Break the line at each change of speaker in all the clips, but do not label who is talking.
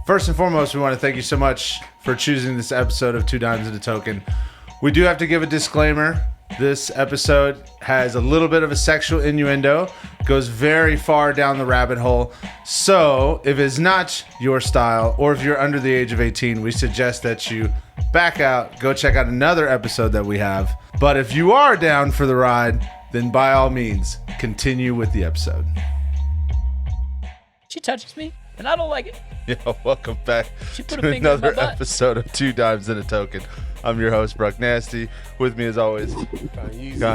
First and foremost, we want to thank you so much for choosing this episode of Two Dimes and a Token. We do have to give a disclaimer. This episode has a little bit of a sexual innuendo, goes very far down the rabbit hole. So if it's not your style, or if you're under the age of 18, we suggest that you back out, go check out another episode that we have. But if you are down for the ride, then by all means, continue with the episode.
She touches me, and I don't like it.
Yo, welcome back
She put a
to
finger in my
another
butt.
episode of Two Dimes and a Token. I'm your host, Bruck Nasty. With me, as always, Gone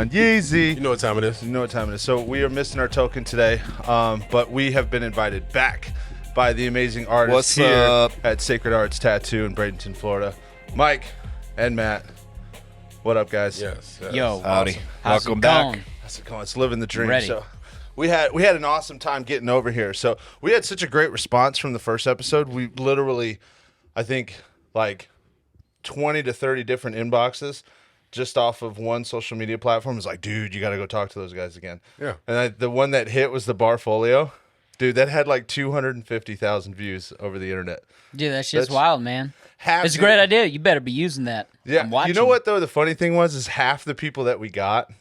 Yeezy.
You know what time it is.
You know what time it is. So we are missing our token today, but we have been invited back by the amazing artists
What's
here
up?
at Sacred Arts Tattoo in Bradenton, Florida. Mike and Matt. What up, guys?
Yes.
Yo,
Howdy.
how's
Welcome
it
back.
going?
How's it going? It's living the dream.
Ready.
So we had an awesome time getting over here. So we had such a great response from the first episode. We literally, I think, like 20 to 30 different inboxes just off of one social media platform. It's like, dude, you got to go talk to those guys again.
Yeah.
And the one that hit was the Barfolio. Dude, that had like 250,000 views over the internet.
Dude, that shit's
That's-
wild, man.
Half
It's a
the-
great idea. You better be using that.
Yeah.
I'm watching.
You know what, though? The funny thing was is half the people that we got,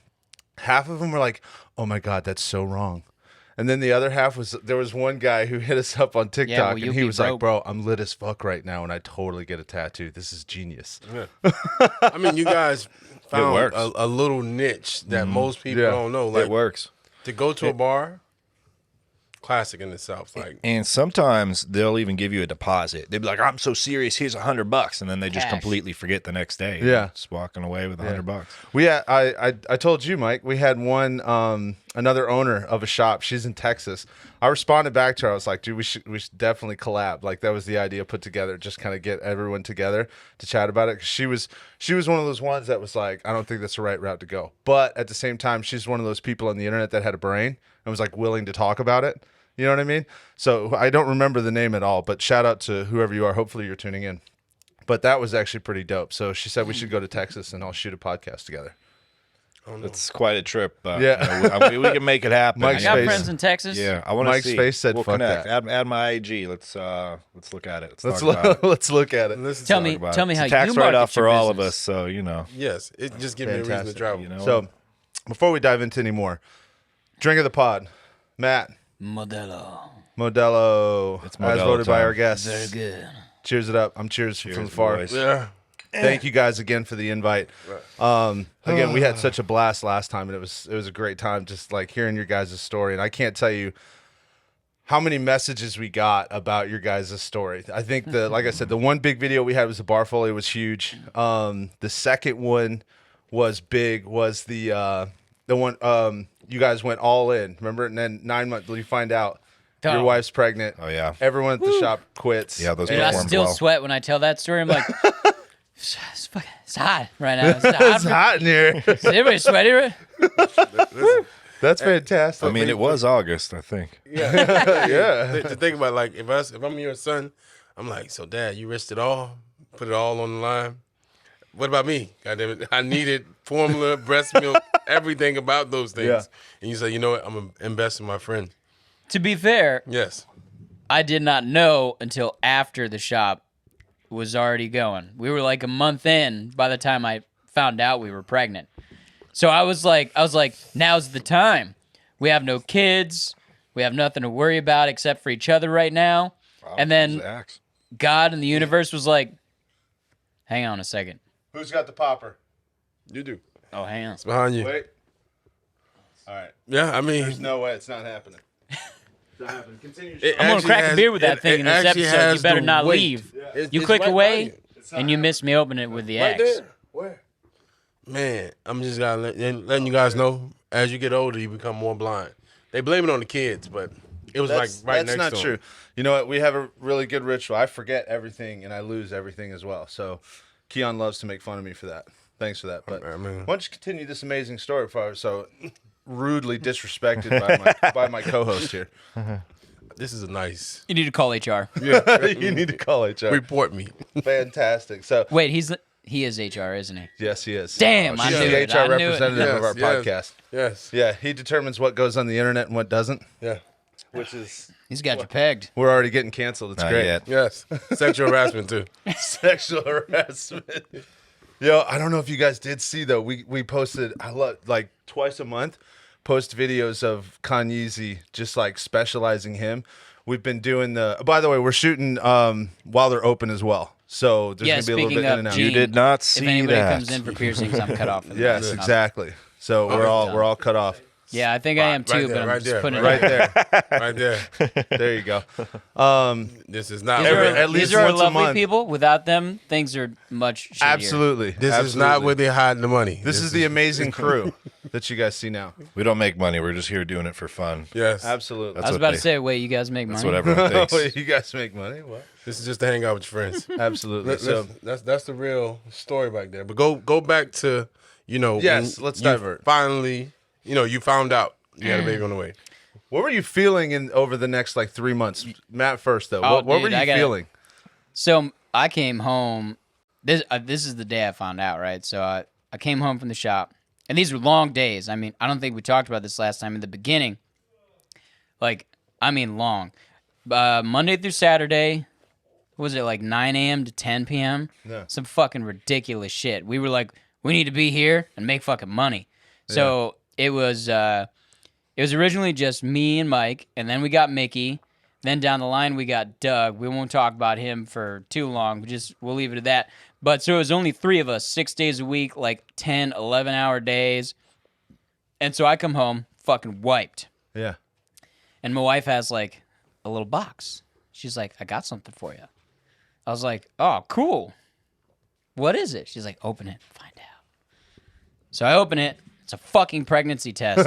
half of them were like, oh, my God, that's so wrong. And then the other half was, there was one guy who hit us up on TikTok,
well,
and
you'll
he
be
was like,
broke.
bro, I'm lit as fuck right now, and I totally get a tattoo. This is genius.
I mean, you guys found
works.
a little niche that most people
Yeah.
don't know. Like
It works.
to go to a bar, classic in itself. Like
And sometimes they'll even give you a deposit. They'll be like, I'm so serious, here's $100. And then they just
Cash.
completely forget the next day.
Yeah.
Just walking away with $100.
We had, I told you, Mike, we had one, another owner of a shop. She's in Texas. I responded back to her. I was like, dude, we should definitely collab. Like, that was the idea put together, just kind of get everyone together to chat about it. 'Cause she was one of those ones that was like, I don't think that's the right route to go. But at the same time, she's one of those people on the internet that had a brain and was like willing to talk about it. You know what I mean? So I don't remember the name at all, but shout out to whoever you are. Hopefully you're tuning in. But that was actually pretty dope. So she said we should go to Texas and I'll shoot a podcast together.
It's quite a trip.
Yeah.
You know, I mean, we can make it happen.
Mike's
I got
face.
friends in Texas.
Yeah, I want to
Mike's
see.
face said,
we'll
"Fuck
connect.
that."
Add my IG. Let's look at it.
Let's
talk about it.
let's look at it.
listen
Tell
to
me,
it.
About
tell
it.
me
It's
how
a tax
you market
write-off for
your
all of
business.
us. So you know.
Yes, it just gives me a reason to
Fantastic.
travel.
You know.
So before we dive into any more, drink of the pod, Matt Modelo,
It's
as
Modelo
voted by
time.
our guests.
Very good.
Cheers it up. I'm cheers from afar.
boys.
Yeah.
Thank you guys again for the invite. Again, we had such a blast last time, and it was a great time just like hearing your guys' story. And I can't tell you how many messages we got about your guys' story. I think like I said, the one big video we had was the Barfolio was huge. The second one was big, was the one you guys went all in. Remember? And then 9 months you find out your
Oh.
wife's pregnant.
Oh yeah.
Everyone at the shop quits.
Yeah, those
Dude, I
performed
still
well.
sweat when I tell that story. I'm like, it's hot right now. It's hot.
It's hot in here.
Is everybody sweaty? Right?
That's fantastic.
I mean, it was August, I think.
yeah.
To think about, like, if I'm your son, I'm like, so Dad, you risked it all, put it all on the line. What about me? Goddamn it, I needed formula, breast milk, everything about those things.
Yeah.
And you say, you know what? I'm gonna invest in my friend.
To be fair,
Yes.
I did not know until after the shop was already going. We were like a month in by the time I found out we were pregnant. So I was like, now's the time. We have no kids. We have nothing to worry about except for each other right now. And then
Axe.
God and the universe was like, hang on a second.
Who's got the popper?
You do.
Oh, hang on.
It's behind you.
Wait. All right.
Yeah, I mean,
There's no way it's not happening. It's not happening. Continue.
it
I'm gonna
actually
crack a
has-
beer with that
it-
thing
it
in this
actually
episode. You
has
better
the
not
weight.
leave.
It's-
You
it's
click
right
away,
behind you.
and you miss me opening it with the
Right
axe.
there. Where? Man, I'm just gonna letting you guys know. As you get older, you become more blind. They blame it on the kids, but it was like right
that's
next
not
to 'em.
true. You know what? We have a really good ritual. I forget everything and I lose everything as well. So Keon loves to make fun of me for that. Thanks for that. But
All right, man.
why don't you continue this amazing story before I was so rudely disrespected by my co-host here.
This is a nice.
You need to call HR.
You need to call HR.
Report me.
Fantastic. So
Wait, he is HR, isn't he?
yes, he is.
Damn, I
She's
knew
the
it.
HR
I knew it.
representative of our
Yes,
podcast.
Yes.
Yeah, he determines what goes on the internet and what doesn't.
Yeah.
which is
He's got you pegged.
we're already getting canceled. It's
Not
great.
yet.
Yes. Sexual harassment too.
Sexual harassment. Yo, I don't know if you guys did see though. We posted like twice a month, post videos of Kanyeezy, just like specializing him. We've been doing by the way, we're shooting while they're open as well. So there's
Yeah,
gonna be a little
speaking
bit in
of
and out.
You
Gene,
did not
if
see
anybody
that.
comes in for piercings, I'm cut off. For the
Yes,
rest.
exactly. So we're all cut off.
Yeah, I think I am too,
Right there,
but I'm
right
just
there,
putting
Right
it out.
there.
Right there.
There you go.
This is not.
These are,
at least
these are
once a
lovely
month.
people. Without them, things are much shittier.
Absolutely.
This is not
Absolutely.
where they hide the money.
This is the amazing crew that you guys see now.
We don't make money. We're just here doing it for fun.
Yes.
Absolutely.
I was
what
about
they-
to say, wait, you guys make
That's
money?
what everyone thinks.
Wait, you guys make money? What?
This is just to hang out with your friends.
Absolutely. So
That's the real story back there. But go back to
Yes,
when
let's
you
divert.
Finally, you found out you had a baby on the way.
what were you feeling over the next like 3 months? Matt first though.
Oh,
what were
dude,
you
I gotta-
feeling?
So I came home. This is the day I found out, right? So I came home from the shop, and these were long days. I mean, I don't think we talked about this last time in the beginning. Like, I mean, long. Monday through Saturday, what was it like 9 a.m. to 10 p.m.?
Yeah.
Some fucking ridiculous shit. We were like, we need to be here and make fucking money. So it was originally just me and Mike, and then we got Mickey. Then down the line we got Doug. We won't talk about him for too long. We'll leave it at that. But so it was only 3 of us, 6 days a week, like 10, 11-hour days. And so I come home fucking wiped.
Yeah.
And my wife has like a little box. She's like, I got something for you. I was like, oh, cool. What is it? She's like, open it, find out. So I open it. It's a fucking pregnancy test.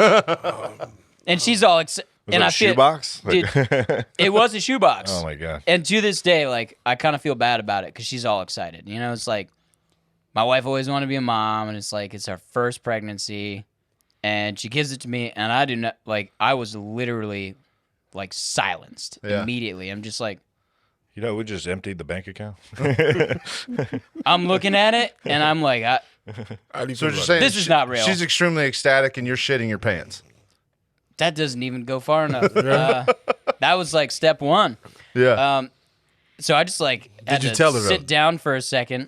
And she's all excited.
Was it a shoebox?
Dude, it was a shoebox.
Oh my god.
And to this day, like, I kind of feel bad about it because she's all excited. You know, it's like my wife always wanted to be a mom, and it's like it's our first pregnancy, and she gives it to me, and I do not like. I was literally like silenced immediately. I'm just like,
We just emptied the bank account.
I'm looking at it, and I'm like,
How do you
So
feel
you're
about
saying
This is not real.
She's extremely ecstatic and you're shitting your pants.
that doesn't even go far enough. That was like step one.
Yeah.
So I just like had
you
to
tell her, though?
sit down for a second.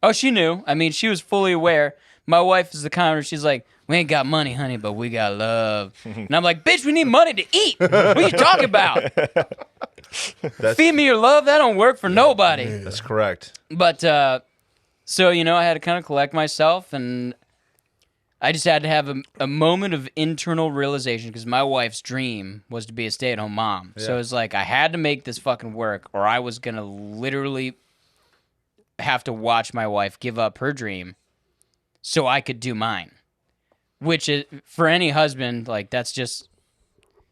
Oh, she knew. I mean, she was fully aware. My wife is the kind where she's like, we ain't got money, honey, but we got love. And I'm like, bitch, we need money to eat. What are you talking about? Feed me your love? That don't work for nobody.
That's correct.
But, so, I had to kind of collect myself, and I just had to have a moment of internal realization because my wife's dream was to be a stay-at-home mom. So it was like I had to make this fucking work, or I was going to literally have to watch my wife give up her dream so I could do mine. Which is, for any husband, like, that's just...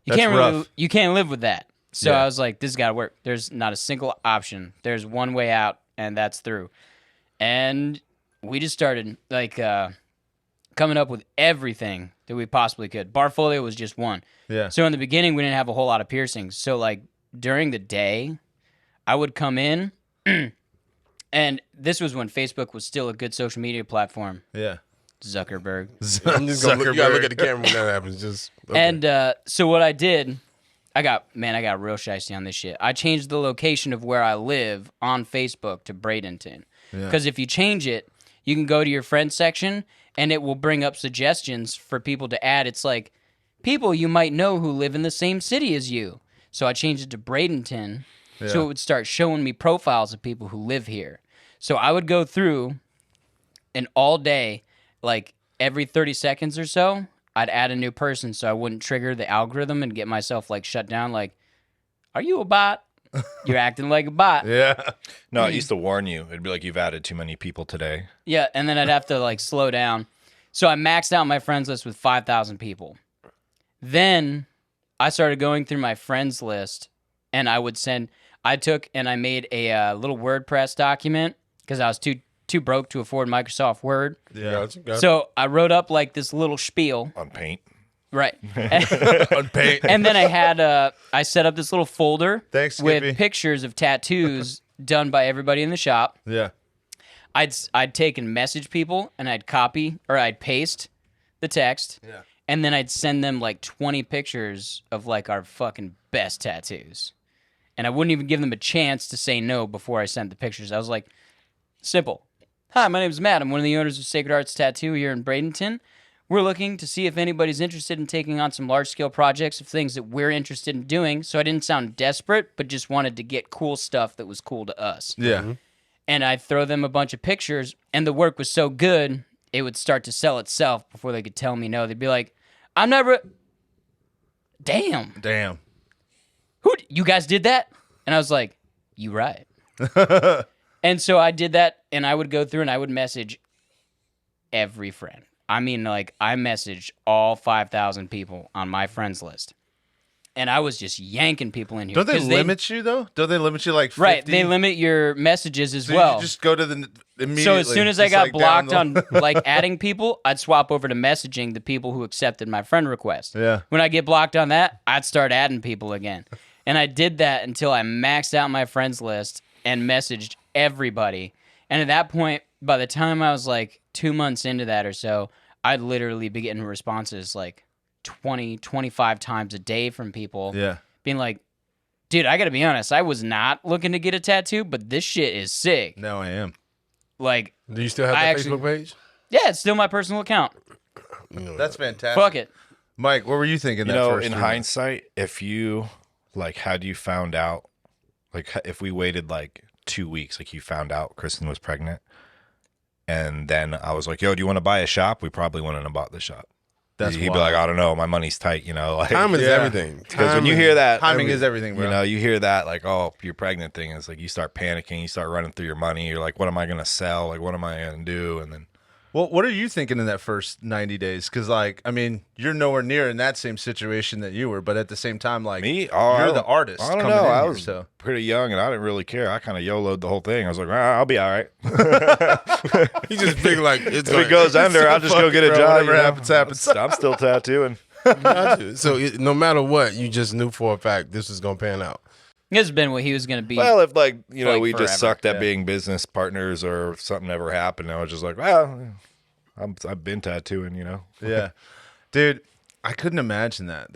That's rough.
You can't live with that. So
Yeah.
I was like, this has got to work. There's not a single option. There's one way out, and that's through. And we just started, like, coming up with everything that we possibly could. Barfolio was just one.
Yeah.
So in the beginning, we didn't have a whole lot of piercings. So, like, during the day, I would come in, and this was when Facebook was still a good social media platform.
Yeah.
Zuckerberg.
I'm just gonna you gotta look at the camera when that happens. Just okay.
And so what I did, I got real shiesty on this shit. I changed the location of where I live on Facebook to Bradenton. Because if you change it, you can go to your friends section, and it will bring up suggestions for people to add. It's like, people you might know who live in the same city as you. So I changed it to Bradenton, so it would start showing me profiles of people who live here. So I would go through, and all day, like every 30 seconds or so, I'd add a new person so I wouldn't trigger the algorithm and get myself like shut down. Like, are you a bot? You're acting like a bot.
Yeah.
No, it used to warn you. It'd be like, you've added too many people today.
Yeah, and then I'd have to like slow down. So I maxed out my friends list with 5,000 people. Then I started going through my friends list, and I made a little WordPress document because I was too broke to afford Microsoft Word.
Yeah.
Gotcha.
So I wrote up like this little spiel.
On paint.
Right.
On paint.
And then I set up this little folder
Thanks,
with
Skippy.
pictures of tattoos done by everybody in the shop.
Yeah.
I'd take and message people, and I'd paste the text, and then I'd send them like 20 pictures of like our fucking best tattoos. And I wouldn't even give them a chance to say no before I sent the pictures. I was like, simple. Hi, my name is Matt. I'm one of the owners of Sacred Arts Tattoo here in Bradenton. We're looking to see if anybody's interested in taking on some large-scale projects of things that we're interested in doing. So I didn't sound desperate, but just wanted to get cool stuff that was cool to us.
Yeah.
And I'd throw them a bunch of pictures, and the work was so good, it would start to sell itself before they could tell me no. They'd be like, I'm never... Damn. You guys did that? And I was like, you right. And so I did that, and I would go through and I would message every friend. I mean, like, I messaged all 5,000 people on my friends list. And I was just yanking people in here.
Don't they limit you, though? Don't they limit you like 50?
Right, they limit your messages as
So
well.
you just go to the immediately.
So as soon as I
just,
got
like,
blocked
down
on like adding people, I'd swap over to messaging the people who accepted my friend request.
Yeah.
When I get blocked on that, I'd start adding people again. And I did that until I maxed out my friends list and messaged everybody. And at that point, by the time I was like 2 months into that or so, I'd literally be getting responses like 20, 25 times a day from people.
Yeah.
Being like, dude, I gotta be honest, I was not looking to get a tattoo, but this shit is sick.
Now I am.
Like,
Do you still have
I
that
actually-
Facebook page?
yeah, it's still my personal account.
That's fantastic.
Fuck it.
Mike, what were you thinking?
You
that
know,
first
in
3 months?
hindsight, if you like had you found out, like if we waited like 2 weeks, like you found out Kristen was pregnant, and then I was like, "Yo, do you want to buy a shop?" We probably wouldn't have bought the shop.
That's
He'd be
wild.
like, "I don't know, my money's tight," you know. Like,
Timing is
Yeah.
everything.
because when you
Timing-
hear that,
Timing is everything, bro.
you know, you hear that like, "Oh, you're pregnant," thing. It's like you start panicking, you start running through your money. You're like, "What am I gonna sell? Like, what am I gonna do?" And then
Well, what are you thinking in that first 90 days? Because, like, I mean, you're nowhere near in that same situation that you were, but at the same time, like,
me,
you're the artist.
I don't
coming
know.
in
I
here,
was
so.
pretty young, and I didn't really care. I kind of YOLO'd the whole thing. I was like, I'll be all right.
He just figured like it's
If it goes under, I'll just go get a
bro,
job.
whatever
you know?
happens, happens.
I'm still tattooing.
So no matter what, you just knew for a fact this was gonna pan out.
This has been what he was going to be.
Well, if like you know
Like
we
forever.
just sucked at
Yeah.
being business partners, or if something ever happened, I was just like, well, I've been tattooing, you know.
Yeah. Dude, I couldn't imagine that.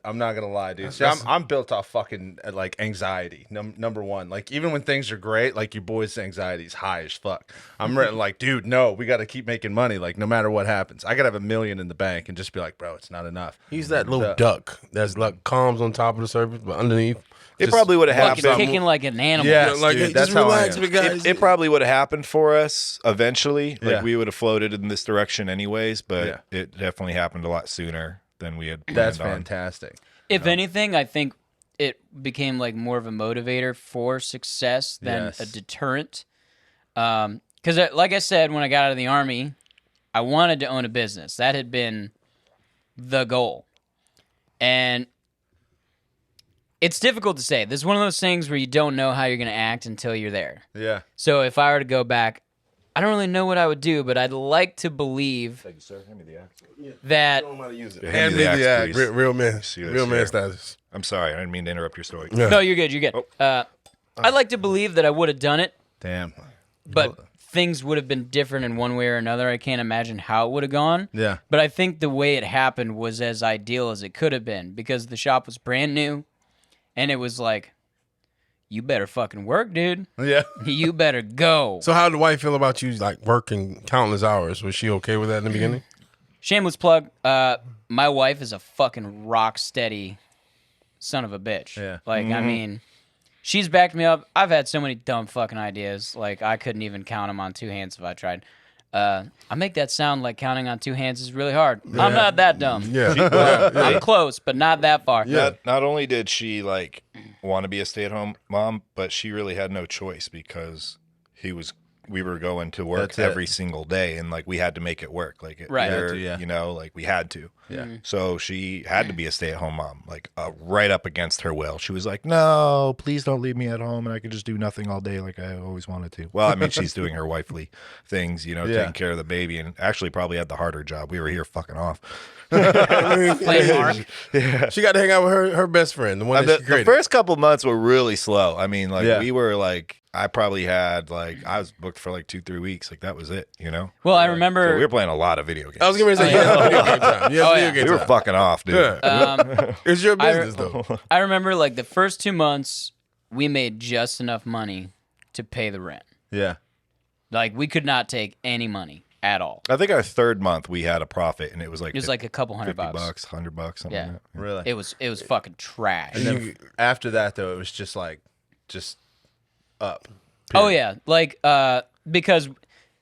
I'm not gonna lie, dude. See, I'm built off fucking like anxiety. Number one, like even when things are great, like your boy's anxiety is high as fuck. I'm like, dude, no, we got to keep making money. Like no matter what happens, I gotta have $1 million in the bank and just be like, bro, it's not enough.
He's that little duck that's like calms on top of the surface, but underneath.
It probably would have
fucking
happened.
kicking like an animal.
Yeah.
like
dude,
just
that's how I
relax,
am.
big guys.
It probably would have happened for us eventually. Like
Yeah.
we would have floated in this direction anyways, but
Yeah.
it definitely happened a lot sooner than we had planned
That's
on.
fantastic.
If anything, I think it became like more of a motivator for success than
Yes.
a deterrent. Because, like I said, when I got out of the Army, I wanted to own a business. That had been the goal. And it's difficult to say. This is one of those things where you don't know how you're going to act until you're there.
Yeah.
So if I were to go back, I don't really know what I would do, but I'd like to believe
Thank you, sir. Hand me the axe.
that
Hand me the axe, please.
real man,
See this
real man
here.
status.
I'm sorry, I didn't mean to interrupt your story.
Yeah.
no, you're good. You're good. I'd like to believe that I would have done it,
Damn.
but things would have been different in one way or another. I can't imagine how it would have gone.
Yeah.
But I think the way it happened was as ideal as it could have been because the shop was brand new, and it was like, you better fucking work, dude.
Yeah.
You better go.
So how did the wife feel about you like working countless hours? Was she okay with that in the beginning?
Shameless plug. My wife is a fucking rock steady son of a bitch.
Yeah.
Like, I mean, she's backed me up. I've had so many dumb fucking ideas. Like, I couldn't even count them on two hands if I tried. I make that sound like counting on two hands is really hard. I'm not that dumb.
Yeah.
I'm close, but not that far.
Yeah.
Not only did she like want to be a stay-at-home mom, but she really had no choice because we were going to work
That's it.
every single day, and like we had to make it work. Like it,
Right.
Had to, yeah.
you know, like we had to.
Yeah.
So she had to be a stay-at-home mom, like right up against her will. She was like, "No, please don't leave me at home, and I can just do nothing all day like I always wanted to." Well, I mean, she's doing her wifely things, you know,
Yeah.
taking care of the baby, and actually probably had the harder job. We were here fucking off.
Playing Mark.
She got to hang out with her best friend, the one that she
The
created.
first couple months were really slow. I mean, like
Yeah.
we were like, I probably had I was booked for 2-3 weeks. That was it, you know?
Well, I remember
So we were playing a lot of video games.
I was going to say, you had video game time. You had video game
we were
time.
fucking off, dude.
Yeah. It's your business, though.
I remember the first 2 months we made just enough money to pay the rent.
Yeah.
We could not take any money at all.
I think our third month we had a profit, and it was
It was a couple $100.
$50, $100, something
Yeah.
like that.
Really?
It was fucking trash.
And then after that, though, it was just up.
Oh yeah, because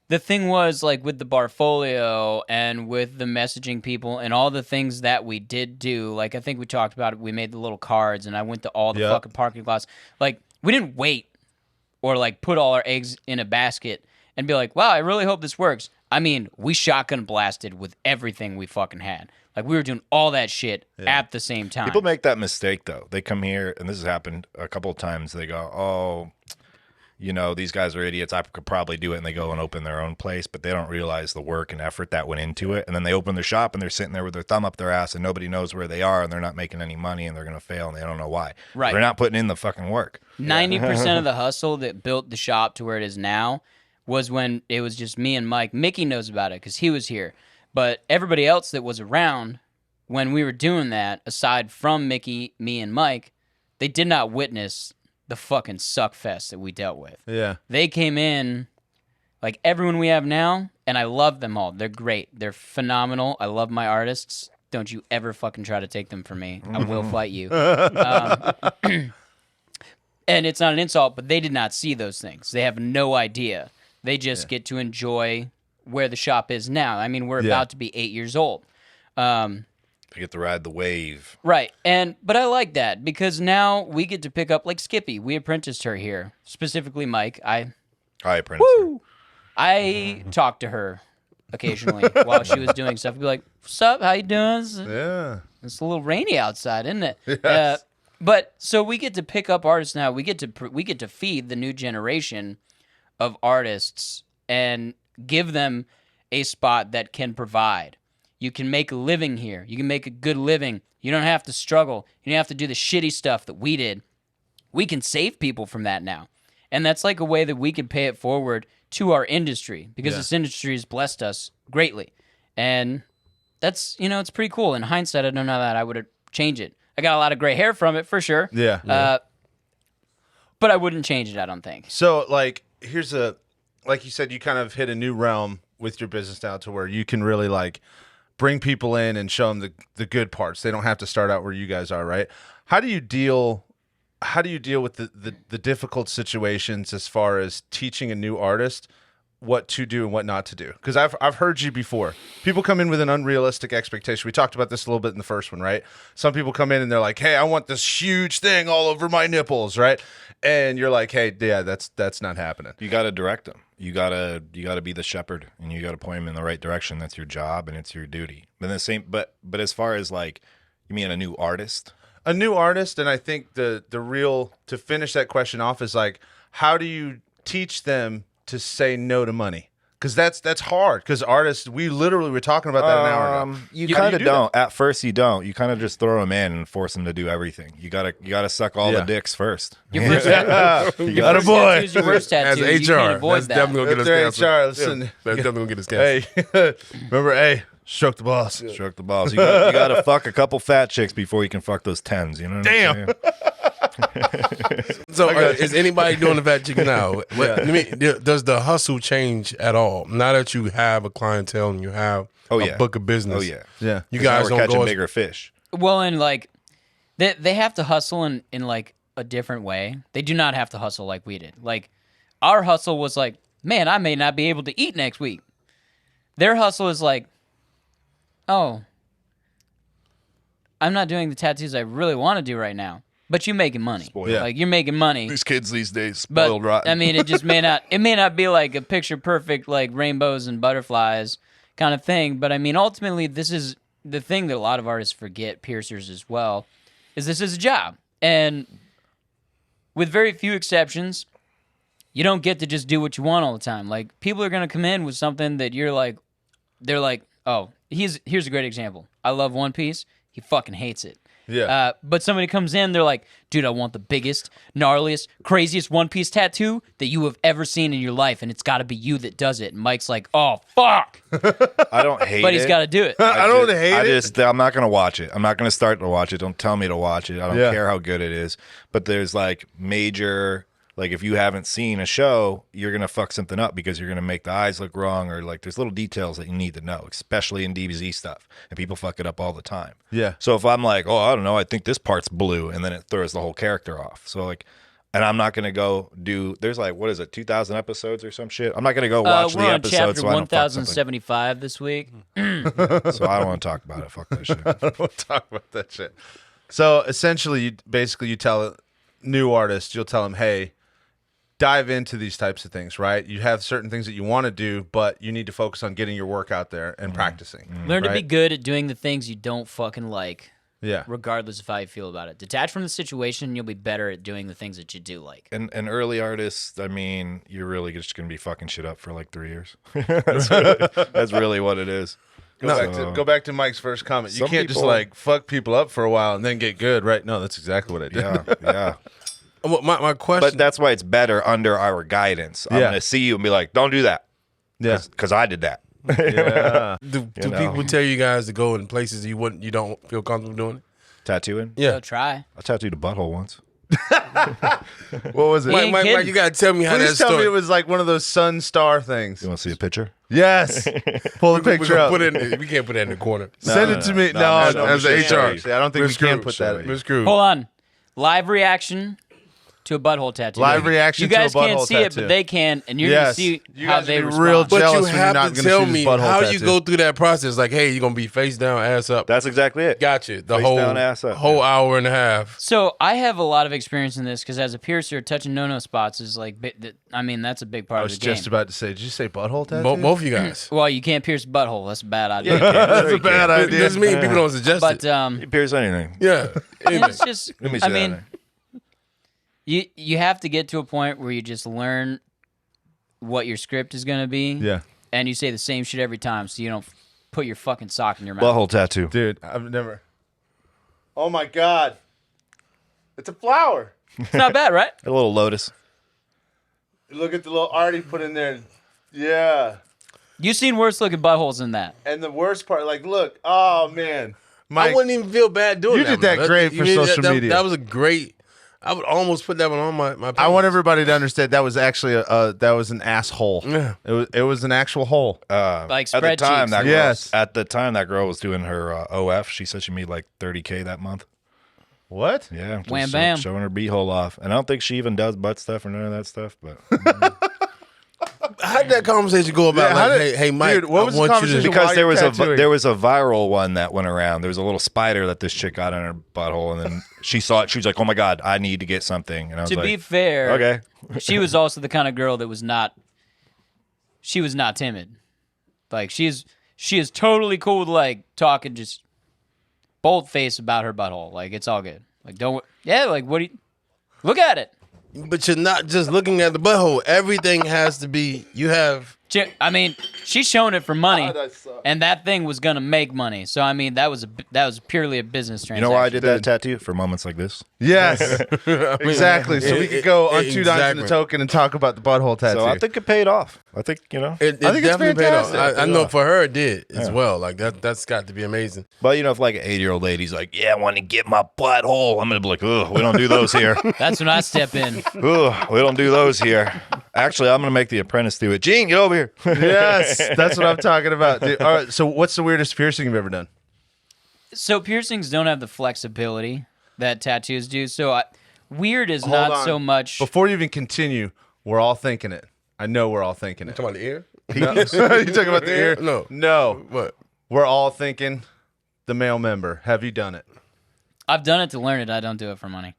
the thing was with the Barfolio and with the messaging people and all the things that we did do. I think we talked about it. We made the little cards, and I went to all the
Yep.
fucking parking lots. We didn't wait or put all our eggs in a basket and be like, wow, I really hope this works. I mean, we shotgun blasted with everything we fucking had. We were doing all that shit at the same time.
People make that mistake, though. They come here, and this has happened a couple of times. They go, oh, these guys are idiots. I could probably do it. And they go and open their own place, but they don't realize the work and effort that went into it. And then they open their shop, and they're sitting there with their thumb up their ass, and nobody knows where they are, and they're not making any money, and they're going to fail, and they don't know why.
Right.
They're not putting in the fucking work.
90% of the hustle that built the shop to where it is now was when it was just me and Mike. Mickey knows about it because he was here. But everybody else that was around when we were doing that, aside from Mickey, me, and Mike, they did not witness the fucking suck fest that we dealt with.
Yeah.
They came in everyone we have now, and I love them all. They're great. They're phenomenal. I love my artists. Don't you ever fucking try to take them from me. I will fight you. And it's not an insult, but they did not see those things. They have no idea. They just get to enjoy where the shop is now. I mean, we're about to be 8 years old.
They get to ride the wave.
Right. But I like that because now we get to pick up Skippy. We apprenticed her here. Specifically Mike.
I apprenticed her.
I talked to her occasionally while she was doing stuff. I'd be like, "What's up? How you doing?
Yeah.
It's a little rainy outside, isn't it?"
Yes.
But so we get to pick up artists now. We get to feed the new generation of artists and give them a spot that can provide. You can make a living here. You can make a good living. You don't have to struggle. You don't have to do the shitty stuff that we did. We can save people from that now. And that's a way that we can pay it forward to our industry because this industry has blessed us greatly. And that's, it's pretty cool. In hindsight, I don't know that I would change it. I got a lot of gray hair from it for sure.
Yeah.
But I wouldn't change it, I don't think.
So, here's like you said, you kind of hit a new realm with your business now to where you can really, bring people in and show them the good parts. They don't have to start out where you guys are, right? How do you deal with the difficult situations as far as teaching a new artist what to do and what not to do? Because I've heard you before. People come in with an unrealistic expectation. We talked about this a little bit in the first one, right? Some people come in and they're like, "Hey, I want this huge thing all over my nipples," right? And you're like, "Hey, yeah, that's not happening."
You got to direct them. You gotta be the shepherd, and you gotta point them in the right direction. That's your job, and it's your duty. But as far as you mean a new artist?
A new artist, and I think the real, to finish that question off, is how do you teach them to say no to money? Because that's hard. Because artists, we literally were talking about that an hour ago.
You kind of don't. At first, you don't. You kind of just throw them in and force them to do everything. You gotta suck all the dicks first.
Your first,
You got a boy.
tattoos, your worst
As
tattoos, you
HR,
can't avoid
that's
that.
definitely going to get us
That's
canceled.
HR, listen.
Yeah, that's definitely going to get us canceled.
Hey, remember? Hey, stroke the balls.
Stroke the balls. You gotta fuck a couple fat chicks before you can fuck those tens. You know what
Damn.
I'm saying?
So, is anybody doing the fat chicken now? Does the hustle change at all? Now that you have a clientele and you have a book of business.
Oh yeah.
Yeah.
You
'Cause now
guys
we're
don't
catching
go.
bigger fish.
Well, and they have to hustle in a different way. They do not have to hustle like we did. Our hustle was man, I may not be able to eat next week. Their hustle is oh, I'm not doing the tattoos I really want to do right now. But you're making money.
Yeah.
You're making money.
These kids these days
But
spoiled rotten.
I mean, it may not be a picture perfect rainbows and butterflies kind of thing. But I mean, ultimately, this is the thing that a lot of artists forget, piercers as well, is this is a job. And with very few exceptions, you don't get to just do what you want all the time. People are going to come in with something that they're oh, here's a great example. I love One Piece. He fucking hates it.
Yeah.
But somebody comes in, they're like, dude, I want the biggest, gnarliest, craziest one-piece tattoo that you have ever seen in your life, and it's got to be you that does it. And Mike's like, oh, fuck.
I don't hate it.
But he's got to do it.
I don't hate it.
I'm not going to watch it. I'm not going to start to watch it. Don't tell me to watch it. I don't
Yeah.
care how good it is. But there's like major, like if you haven't seen a show, you're going to fuck something up because you're going to make the eyes look wrong, or like there's little details that you need to know, especially in DBZ stuff. And people fuck it up all the time.
Yeah.
So if I'm like, oh, I don't know, I think this part's blue, and then it throws the whole character off. So like, and I'm not going to go do, there's like, what is it, 2,000 episodes or some shit? I'm not going to go watch
We're
the
on
episode
chapter
so I don't fuck something.
1075 this week.
So I don't want to talk about it. Fuck that shit.
I don't want to talk about that shit. So essentially, you tell a new artist, you'll tell them, hey, dive into these types of things, right? You have certain things that you want to do, but you need to focus on getting your work out there and practicing.
Learn to be
right?
good at doing the things you don't fucking like,
Yeah.
regardless of how you feel about it. Detach from the situation, and you'll be better at doing the things that you do like.
And early artists, I mean, you're really just going to be fucking shit up for like 3 years. That's really what it is.
Go back to Mike's first comment. You
Some
can't just
people-
like fuck people up for a while and then get good, right? No, that's exactly what I did.
Yeah, yeah.
Well, my question.
But that's why it's better under our guidance. I'm
Yeah.
going to see you and be like, don't do that.
Yeah.
Because I did that.
Yeah.
do
know.
people tell you guys to go in places you don't feel comfortable doing it?
Tattooing?
Yeah.
So try.
I tattooed a butthole once.
What was it?
He ain't
Mike,
kidding.
you gotta tell me how
Please
that
tell
story.
me it was like one of those sun star things.
You want to see a picture?
Yes. Pull the
We're
picture
gonna
up.
put it in, we can't put that in the corner.
Send
No,
it to
no,
me.
no,
No,
no,
as
no,
a
no,
HR.
no.
Actually, I don't think we can put that in.
Miss Cruz.
Hold on. Live reaction to a butthole tattoo.
Live reaction
You
to a
guys can't
butthole
see it,
tattoo.
but they can, and you're
Yes.
gonna see
You
how
guys
they
would be
respond.
real
But
jealous
you
when you're
have
not
to
gonna
tell
see this
me
butthole
how you
tattoo.
go through that process. Like, hey, you're gonna be face down, ass up.
That's exactly it.
Gotcha. The
Face
whole
down, ass up,
whole
yeah.
hour and a half.
So I have a lot of experience in this because as a piercer, touching no-no spots is like, I mean, that's a big part
I
of
was
the game.
just about to say, did you say butthole tattoo?
Both of you guys.
Well, you can't pierce butthole. That's a bad idea.
That's a bad idea.
Doesn't mean people don't suggest
But
it.
You pierce anything.
Yeah.
and it's just,
Let me see
I
that
mean,
there.
you have to get to a point where you just learn what your script is gonna be.
Yeah.
And you say the same shit every time, so you don't put your fucking sock in your mouth.
Butthole tattoo.
Dude, I've never. Oh my God. It's a flower.
It's not bad, right?
A little lotus.
Look at the little art he put in there. Yeah.
You've seen worse looking buttholes than that.
And the worst part, like, look. Oh, man. Mike,
I wouldn't even feel bad doing
You
that.
did that
man.
great
You
for
mean
social media.
That was a great. I would almost put that one on my page.
I want everybody to understand that was actually that was an asshole.
Yeah.
It was an actual hole.
Like
At the
spread
time,
cheeks.
that girl,
Yes.
at the time that girl was doing her OF. She said she made like $30K that month.
What?
Yeah, just
Wham, bam.
showing her beehole off. And I don't think she even does butt stuff or none of that stuff. But
How did that conversation go about?
Yeah, how
like,
did-
hey, Mike,
dude, what
I
was the
want you
conversation?
to.
Why
because
are you tattooing?
there was a viral one that went around. There was a little spider that this chick got in her butthole, and then she saw it. She was like, "Oh my god, I need to get something." And I was
To
like,
be fair,
"Okay."
she was also the kind of girl that was not. She was not timid. Like she is totally cool with like talking just bold face about her butthole. Like it's all good. Like don't like what do you look at it?
But you're not just looking at the butthole. Everything has to be. You have.
I mean, she's showing it for money,
God, I suck.
and that thing was gonna make money. So I mean, that was purely a business
You
transaction.
know why I did that tattoo? For moments like this.
Yes. Exactly. So we could go on 2 dimes in the
Exactly.
token and talk about the butthole tattoo.
So I think it paid off. I think
It
I think it's
definitely paid off.
fantastic.
I know for her it did as well. Like that's got to be amazing.
But if like an 8-year-old lady's like, "Yeah, I want to get my butthole," I'm gonna be like, "Ugh, we don't do those here.
That's when I step in.
Ugh, we don't do those here." Actually, I'm gonna make the apprentice do it. Gene, get over here.
Yes, that's what I'm talking about. Dude, all right, so what's the weirdest piercing you've ever done?
So piercings don't have the flexibility that tattoos do. So weird is
Hold
not
on.
so much.
Before you even continue, we're all thinking it. I know we're all thinking it.
Talking about the ear?
No. You talking about the ear?
No.
No.
What?
We're all thinking the male member. Have you done it?
I've done it to learn it. I don't do it for money.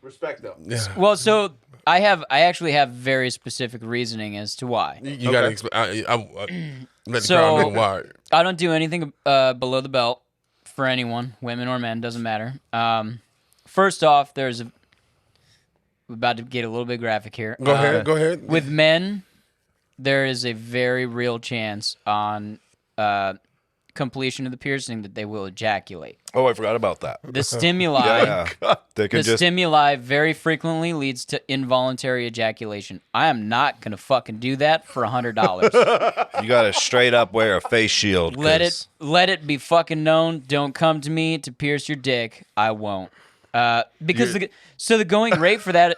Respect though.
Yeah.
Well, so I actually have very specific reasoning as to why.
You gotta explain. Let the
So-
crowd know why.
I don't do anything below the belt for anyone, women or men, doesn't matter. First off, we're about to get a little bit graphic here.
Go ahead. Go ahead.
With men, there is a very real chance on completion of the piercing that they will ejaculate.
Oh, I forgot about that.
The stimuli,
They can
the
just
stimuli very frequently leads to involuntary ejaculation. I am not gonna fucking do that for $100.
you got to straight up wear a face shield.
Let
'cause
it be fucking known. Don't come to me to pierce your dick. I won't. Because the going rate for that.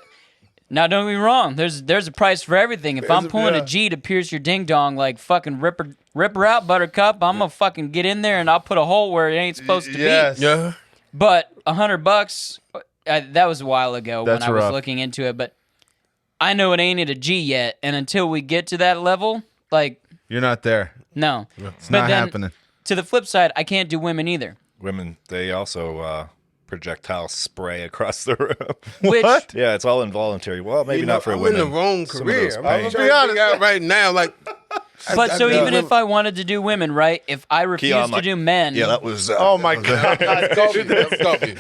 Now, don't get me wrong. There's a price for everything. If I'm pulling a G to pierce your ding dong, like fucking rip her out, Buttercup, I'm gonna fucking get in there and I'll put a hole where it ain't supposed to be.
Yeah.
But $100, that was a while ago
That's
when I was
rough.
looking into it. But I know it ain't at a G yet, and until we get to that level, like,
You're not there.
no.
It's
But
not
then,
happening.
To the flip side, I can't do women either.
women, they also projectile spray across the room.
Which
What?
Yeah, it's all involuntary. Well, maybe
You know,
not for
I'm
women.
in the wrong
Some of
career.
those
I'm
pains.
trying to figure out right now, like.
But so even
if
if I wanted to do women, right? If I refuse
Keon,
to
like,
do men,
Yeah, that was.
Oh my god.
That was coffee.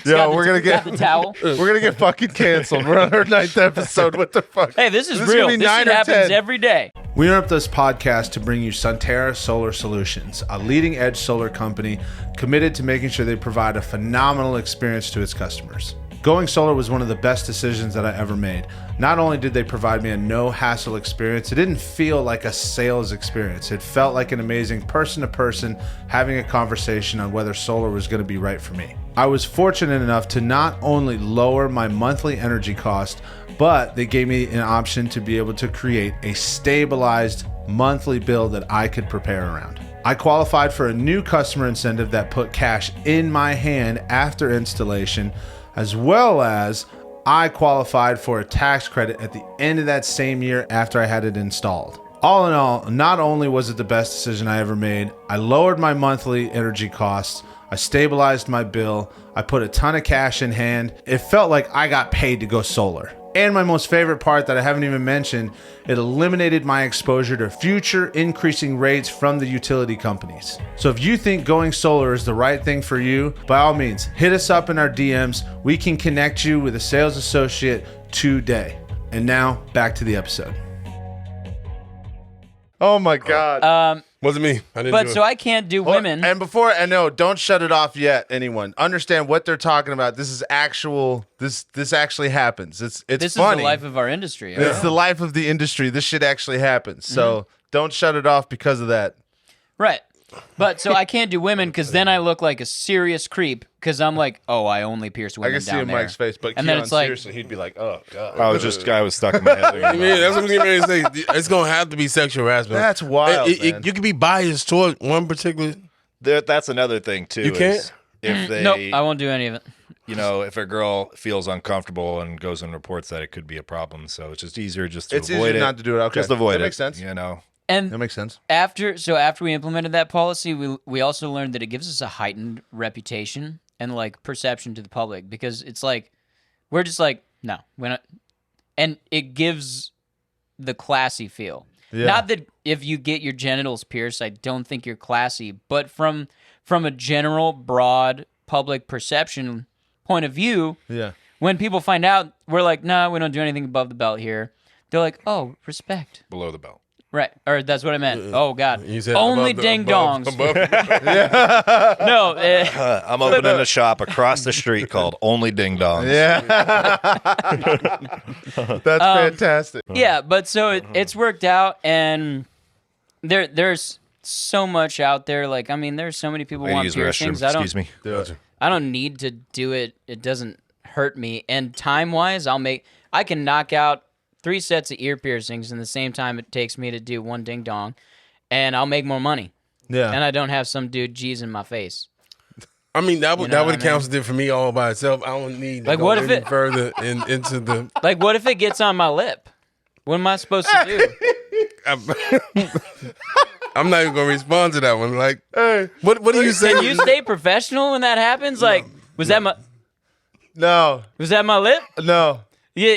Yo, we're gonna
got
get
the towel.
we're gonna get fucking canceled. We're on our 9th episode. What the fuck?
Hey, this is
This is
real.
gonna be
This
9
shit
or
happens
10.
every day.
We interrupt this podcast to bring you Sunterra Solar Solutions, a leading edge solar company committed to making sure they provide a phenomenal experience to its customers. Going solar was one of the best decisions that I ever made. Not only did they provide me a no-hassle experience, it didn't feel like a sales experience. It felt like an amazing person-to-person having a conversation on whether solar was going to be right for me. I was fortunate enough to not only lower my monthly energy cost, but they gave me an option to be able to create a stabilized monthly bill that I could prepare around. I qualified for a new customer incentive that put cash in my hand after installation, as well as I qualified for a tax credit at the end of that same year after I had it installed. All in all, not only was it the best decision I ever made, I lowered my monthly energy costs, I stabilized my bill, I put a ton of cash in hand. It felt like I got paid to go solar. And my most favorite part that I haven't even mentioned, it eliminated my exposure to future increasing rates from the utility companies. So if you think going solar is the right thing for you, by all means, hit us up in our DMs. We can connect you with a sales associate today. And now, back to the episode. Oh my God.
Wasn't me. I didn't
But
do
so
it.
I can't do women.
And before, and no, don't shut it off yet, anyone. Understand what they're talking about. This is actual, this actually happens. It's
This
funny.
is the life of our industry.
It's the life of the industry. This shit actually happens. So don't shut it off because of that.
Right. But so I can't do women because then I look like a serious creep because I'm like, oh, I only pierce
I
women
can see
down
in
there.
Mike's face, but
And then
Keon,
it's like-
seriously, he'd be like, oh, God.
I was stuck in my head.
I mean, that's what I'm getting ready to say. It's gonna have to be sexual harassment.
That's wild, man.
You can be biased toward one particular.
That's another thing too.
You can't?
is If they,
Nope, I won't do any of it.
you know, if a girl feels uncomfortable and goes and reports that, it could be a problem. So it's just easier just to
It's
avoid
easier
it.
not to do it. Okay.
Just avoid
That
it.
makes sense.
You know.
And
That makes sense.
after we implemented that policy, we also learned that it gives us a heightened reputation and like perception to the public because it's like we're just like no, we're not, and it gives the classy feel.
Yeah.
Not that if you get your genitals pierced, I don't think you're classy, but from a general broad public perception point of view,
Yeah.
when people find out, we're like, nah, we don't do anything above the belt here. They're like, oh, respect.
Below the belt.
Right, or that's what I meant. Oh God,
You said
only
above the-
ding
above-
dongs.
above-
No,
I'm opening a shop across the street called Only Ding Dongs.
Yeah. That's fantastic.
yeah, but so it's worked out, and there's so much out there. Like, I mean, there's so many people who want
Ladies' restroom.
piercings.
Excuse me.
I don't need to do it. It doesn't hurt me. And time wise, I can knock out 3 sets of ear piercings in the same time it takes me to do one ding dong, and I'll make more money.
Yeah.
And I don't have some dude G's in my face.
I mean, that would
You know
that
what
would
I mean?
counted it for me all by itself. I don't need to
Like,
go
what if
any
it-
further into the.
Like, what if it gets on my lip? What am I supposed to do?
I'm not even gonna respond to that one. Like, hey, what do you say?
Can you stay professional when that happens? Like, was that my
No.
lip?
No.
Yeah.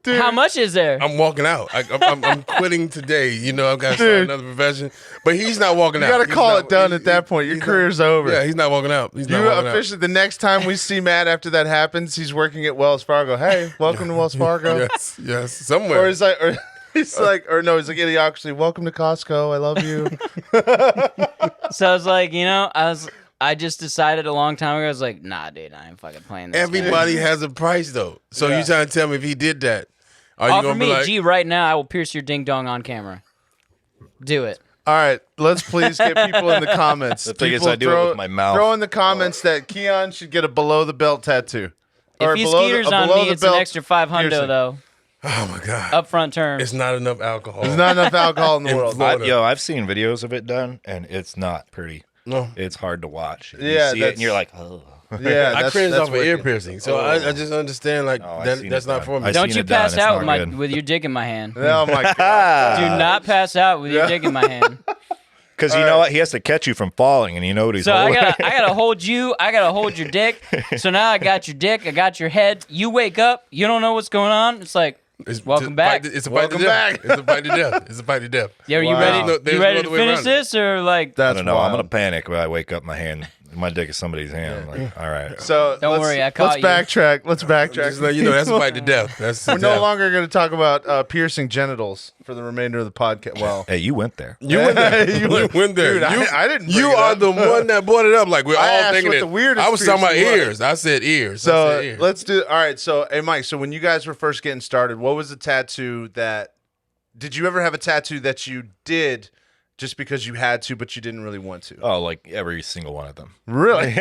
How much is there?
I'm walking out. I'm quitting today. You know, I've got to start another profession. But he's not walking out.
You got to
He's
call
not-
it done
he-
at that point. Your
he's
career's
not,
over.
Yeah, he's not walking out. He's not
You
walking
officially, the next time we see Matt after that happens, he's working at Wells Fargo. Hey, welcome to Wells Fargo.
out. Yes, somewhere.
Or is like, He's like, or no, he's like, Idiocracy, welcome to Costco. I love you.
So I was like, I just decided a long time ago. I was like, nah, dude, I ain't fucking playing this.
Everybody has a price though. So
Yeah.
you trying to tell me if he did that, are you
Offer
gonna
me
be
a
like,
G right now. I will pierce your ding dong on camera. Do it.
All right, let's please get people in the comments.
The thing is,
People
I do it with my mouth.
Throw in the comments that Keon should get a below the belt tattoo.
If he
below
skeeters
a
on
below
me,
the
it's an
belt
extra $500
piercing.
though.
oh my god,
Upfront term.
it's not enough alcohol.
There's not enough alcohol in the
In
world.
Florida.
I've seen videos of it done, and it's not pretty.
No.
It's hard to watch.
Yeah,
you see it, and you're like, oh.
Yeah,
I cringed off of ear
wicked.
piercing, so I just understand like
Oh, I've
that,
seen
that's
it
not
done.
for me.
I
Don't
seen
you
it done.
pass
It's
out
not good.
with your dick in my hand.
Oh my god!
Do not pass out with your dick in my hand.
Because you know what? He has to catch you from falling, and you know what he's
So I
holding.
gotta hold you. I gotta hold your dick. So now I got your dick. I got your head. You wake up. You don't know what's going on. It's like, welcome back.
It's a
Welcome
bite to
back.
death. It's a bite to death. It's a bite to death.
Yeah, are you
Wow.
ready?
There's
You
no
ready
other
to
way
finish
around it.
this or like?
I
That's
don't know. I'm
wild.
gonna panic when I wake up. My hand, my dick is somebody's hand. I'm like, all right.
So
Don't
let's-
worry, I caught
let's
you.
backtrack. Let's backtrack.
Just let you know that's a bite to death. That's
We're no longer going to talk about piercing genitals for the remainder of the podcast. Well,
Hey, you went there.
You went there.
You
You
went-
went there.
Dude,
You,
I didn't
You
bring it
are
up.
the one that brought it up. Like we're
I
all
asked
thinking
what
it.
the weirdest
I was talking about
piercing was.
ears. I said ears. I
so
said ears.
let's do. All right. So, hey, Mike. So when you guys were first getting started, what was the tattoo that? Did you ever have a tattoo that you did just because you had to, but you didn't really want to?
Oh, like every single one of them.
Really?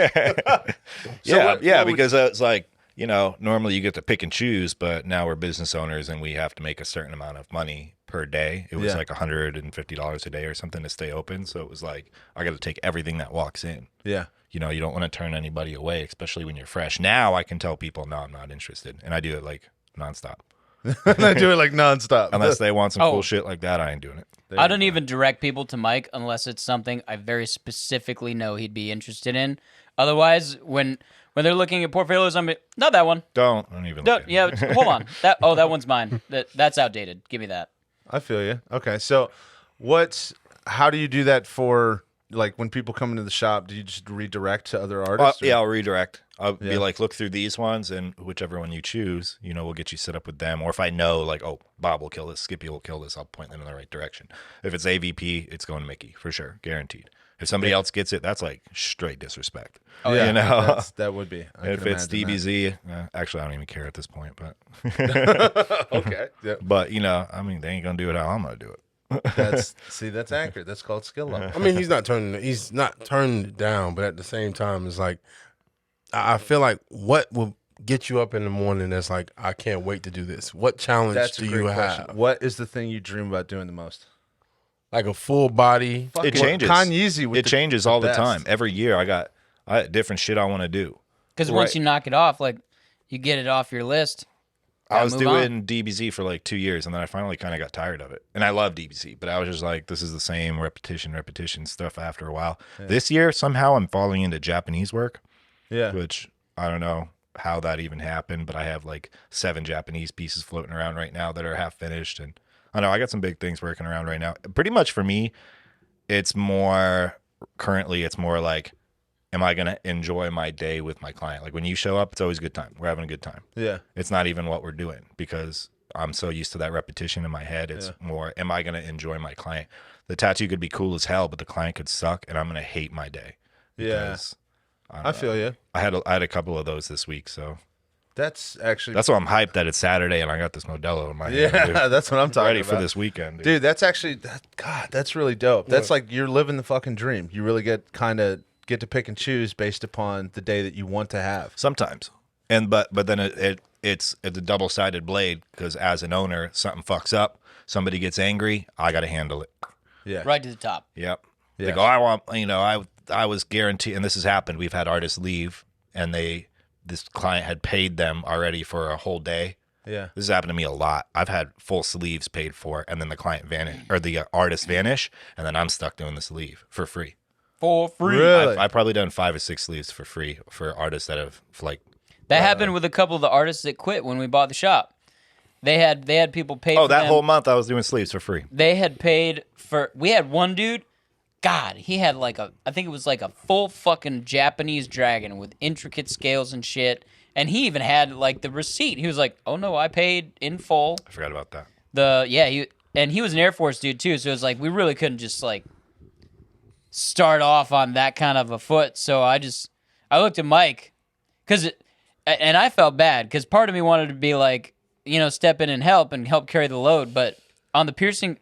Yeah,
what would-
because it's like, normally you get to pick and choose, but now we're business owners and we have to make a certain amount of money per day. It was
Yeah.
like $150 a day or something to stay open. So it was like, I got to take everything that walks in.
Yeah.
You don't want to turn anybody away, especially when you're fresh. Now I can tell people, no, I'm not interested. And I do it like nonstop.
And I do it like nonstop.
Unless they want some
Oh.
cool shit like that, I ain't doing it.
I don't even direct people to Mike unless it's something I very specifically know he'd be interested in. Otherwise, when they're looking at portfolios, I'm like, not that one.
Don't even.
No,
look at it.
yeah, hold on. That one's mine. That's outdated. Give me that.
I feel you. Okay. So, how do you do that for like when people come into the shop? Do you just redirect to other artists? or-
Yeah, I'll redirect. I'll
Yeah.
be like, look through these ones, and whichever one you choose, we'll get you set up with them. Or if I know, like, oh, Bob will kill this, Skippy will kill this, I'll point them in the right direction. If it's AVP, it's going to Mickey for sure, guaranteed. If somebody else gets it, that's like straight disrespect.
Oh, yeah.
You
That would be. I
if
can
it's
imagine
DBZ, actually, I don't even care at this point, but
that. Okay. Yeah.
but they ain't gonna do it how I'm gonna do it.
That's accurate. That's called skill level.
I mean, he's not turning it down, but at the same time, it's like I feel like what will get you up in the morning? That's like I can't wait to do this. What challenge
That's
do
a great
you
question.
have?
What is the thing you dream about doing the most?
Like a full body.
It changes.
Kanye's with
It changes all the
best.
time. Every year, I got different shit I want to do.
Because once
Right.
you knock it off, like you get it off your list.
I
Gotta
was
move on.
doing DBZ for like 2 years, and then I finally kind of got tired of it. And I love DBZ, but I was just like, this is the same repetition stuff after a while. This year, somehow I'm falling into Japanese work,
Yeah.
which I don't know how that even happened, but I have like 7 Japanese pieces floating around right now that are half finished. And I know I got some big things working around right now. Pretty much for me, it's more like, am I going to enjoy my day with my client? Like when you show up, it's always a good time. We're having a good time.
Yeah.
It's not even what we're doing because I'm so used to that repetition in my head. It's more, am I going to enjoy my client? The tattoo could be cool as hell, but the client could suck and I'm going to hate my day.
Yeah.
Because,
I feel you.
I had a couple of those this week. So
That's actually.
that's why I'm hyped that it's Saturday and I got this Modelo in my hand.
yeah.
Dude.
That's what I'm talking
Ready
about.
for this weekend.
Dude, that's actually. God, that's really dope. That's like you're living the fucking dream. You really get to pick and choose based upon the day that you want to have.
Sometimes. But then it's a double-sided blade because as an owner, something fucks up, somebody gets angry, I got to handle it.
Yeah.
Right to the top.
Yep.
Yeah.
They go, I was guaranteed, and this has happened. We've had artists leave, and this client had paid them already for a whole day.
Yeah.
This has happened to me a lot. I've had full sleeves paid for, and then the client vanish or the artist vanish, and then I'm stuck doing the sleeve for free.
For free.
Really?
I've probably done 5 or 6 sleeves for free for artists that have like.
That happened with a couple of the artists that quit when we bought the shop. They had people pay
Oh,
for
that
them.
whole month I was doing sleeves for free.
They had paid for. We had one dude. God, he had I think it was like a full fucking Japanese dragon with intricate scales and shit. And he even had like the receipt. He was like, "Oh no, I paid in full."
I forgot about that.
and he was an Air Force dude too, so it was like we really couldn't just like start off on that kind of a foot. So I looked at Mike and I felt bad because part of me wanted to be like, step in and help carry the load, but on the piercing,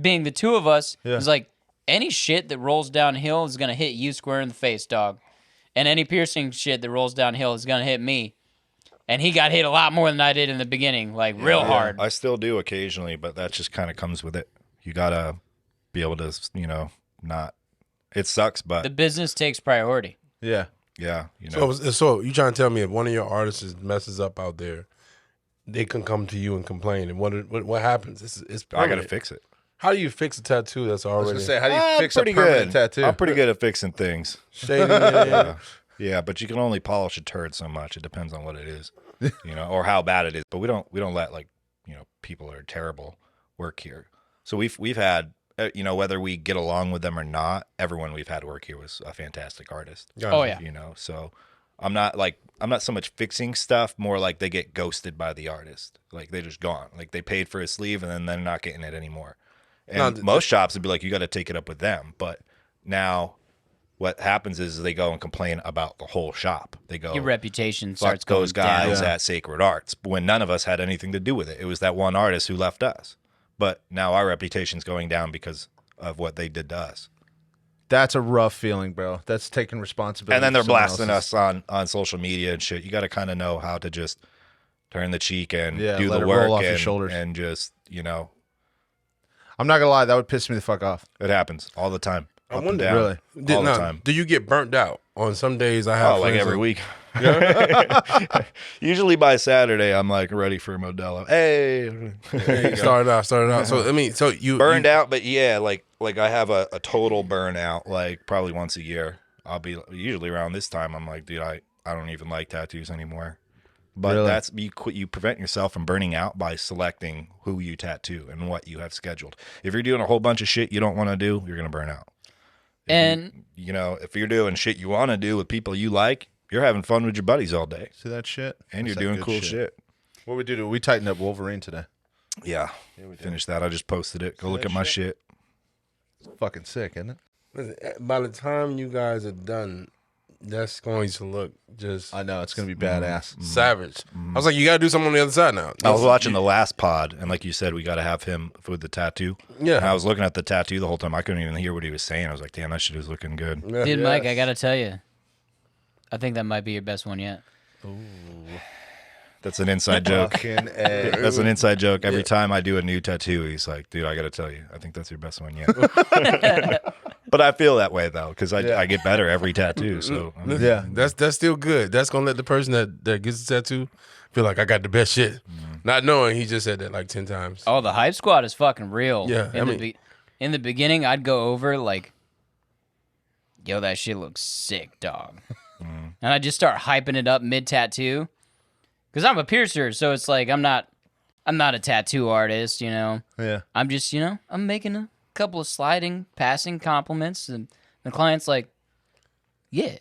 being the two of us, it was like any shit that rolls downhill is gonna hit you square in the face, dog, and any piercing shit that rolls downhill is gonna hit me. And he got hit a lot more than I did in the beginning, like real hard.
I still do occasionally, but that just kind of comes with it. You gotta be able to, not. It sucks, but
The business takes priority.
Yeah.
yeah,
So you trying to tell me if one of your artists messes up out there, they can come to you and complain, and what happens? It's
I gotta
permanent.
fix it.
How do you fix a tattoo that's
I was
already
gonna say, how do you fix a
pretty
permanent
good
tattoo?
I'm pretty good at fixing things.
shading it in?
Yeah, but you can only polish a turd so much. It depends on what it is, or how bad it is. But we don't let people that are terrible work here. So we've had whether we get along with them or not, everyone we've had work here was a fantastic artist.
Gotcha.
Oh yeah.
So I'm not so much fixing stuff, more like they get ghosted by the artist. Like they're just gone. Like they paid for his sleeve and then they're not getting it anymore. And most shops would be like, you got to take it up with them. But now what happens is they go and complain about the whole shop. They go,
Your reputation
fuck
starts going
those guys
down.
at Sacred Arts, when none of us had anything to do with it. It was that one artist who left us. But now our reputation's going down because of what they did to us.
That's a rough feeling, bro. That's taking responsibility.
And then they're
for someone
blasting
else's.
us on social media and shit. You got to kind of know how to just turn the cheek and
Yeah,
do
let
the
it roll
work
off your
and,
shoulders.
and just,
I'm not gonna lie, that would piss me the fuck off.
it happens all the time.
I
Up and
wonder-
down,
Really?
all the time.
Do you get burnt out? On some days, I have
Oh, like
friends
every
that-
week. Usually by Saturday, I'm like ready for Modelo. Hey,
Started out. So I mean, so you
burned out, but yeah, like I have a total burnout, like probably once a year. I'll be usually around this time. I'm like, dude, I don't even like tattoos anymore. But
Really?
that's you prevent yourself from burning out by selecting who you tattoo and what you have scheduled. If you're doing a whole bunch of shit you don't want to do, you're gonna burn out.
And
If you're doing shit you want to do with people you like, you're having fun with your buddies all day,
See that shit?
and
That's
you're
that
doing
good
cool shit.
What we do? We tightened up Wolverine today.
Yeah, finish that. I just posted it. Go look
that
at my
shit?
shit.
It's fucking sick, isn't it?
Listen, by the time you guys are done, that's going to look just
I know it's gonna be badass.
savage. I was like, you got to do something on the other side now.
I was watching the last pod, and like you said, we got to have him with the tattoo.
Yeah.
And I was looking at the tattoo the whole time. I couldn't even hear what he was saying. I was like, damn, that shit is looking good.
Yeah.
dude, Mike, I gotta tell you, I think that might be your best one yet.
That's an inside joke.
Fucking A.
That's an inside joke. Every time I do a new tattoo, he's like, dude, I got to tell you, I think that's your best one yet. But I feel that way, though, because I get better every tattoo. So,
Yeah.
That's still good. That's gonna let the person that gets the tattoo feel like I got the best shit, not knowing he just said that like 10 times.
Oh, the hype squad is fucking real.
Yeah,
In the beginning, I'd go over like, yo, that shit looks sick, dog. And I just start hyping it up mid tattoo, because I'm a piercer, so it's like I'm not a tattoo artist,
Yeah.
I'm just, I'm making a couple of sliding, passing compliments, and the client's like, yeah,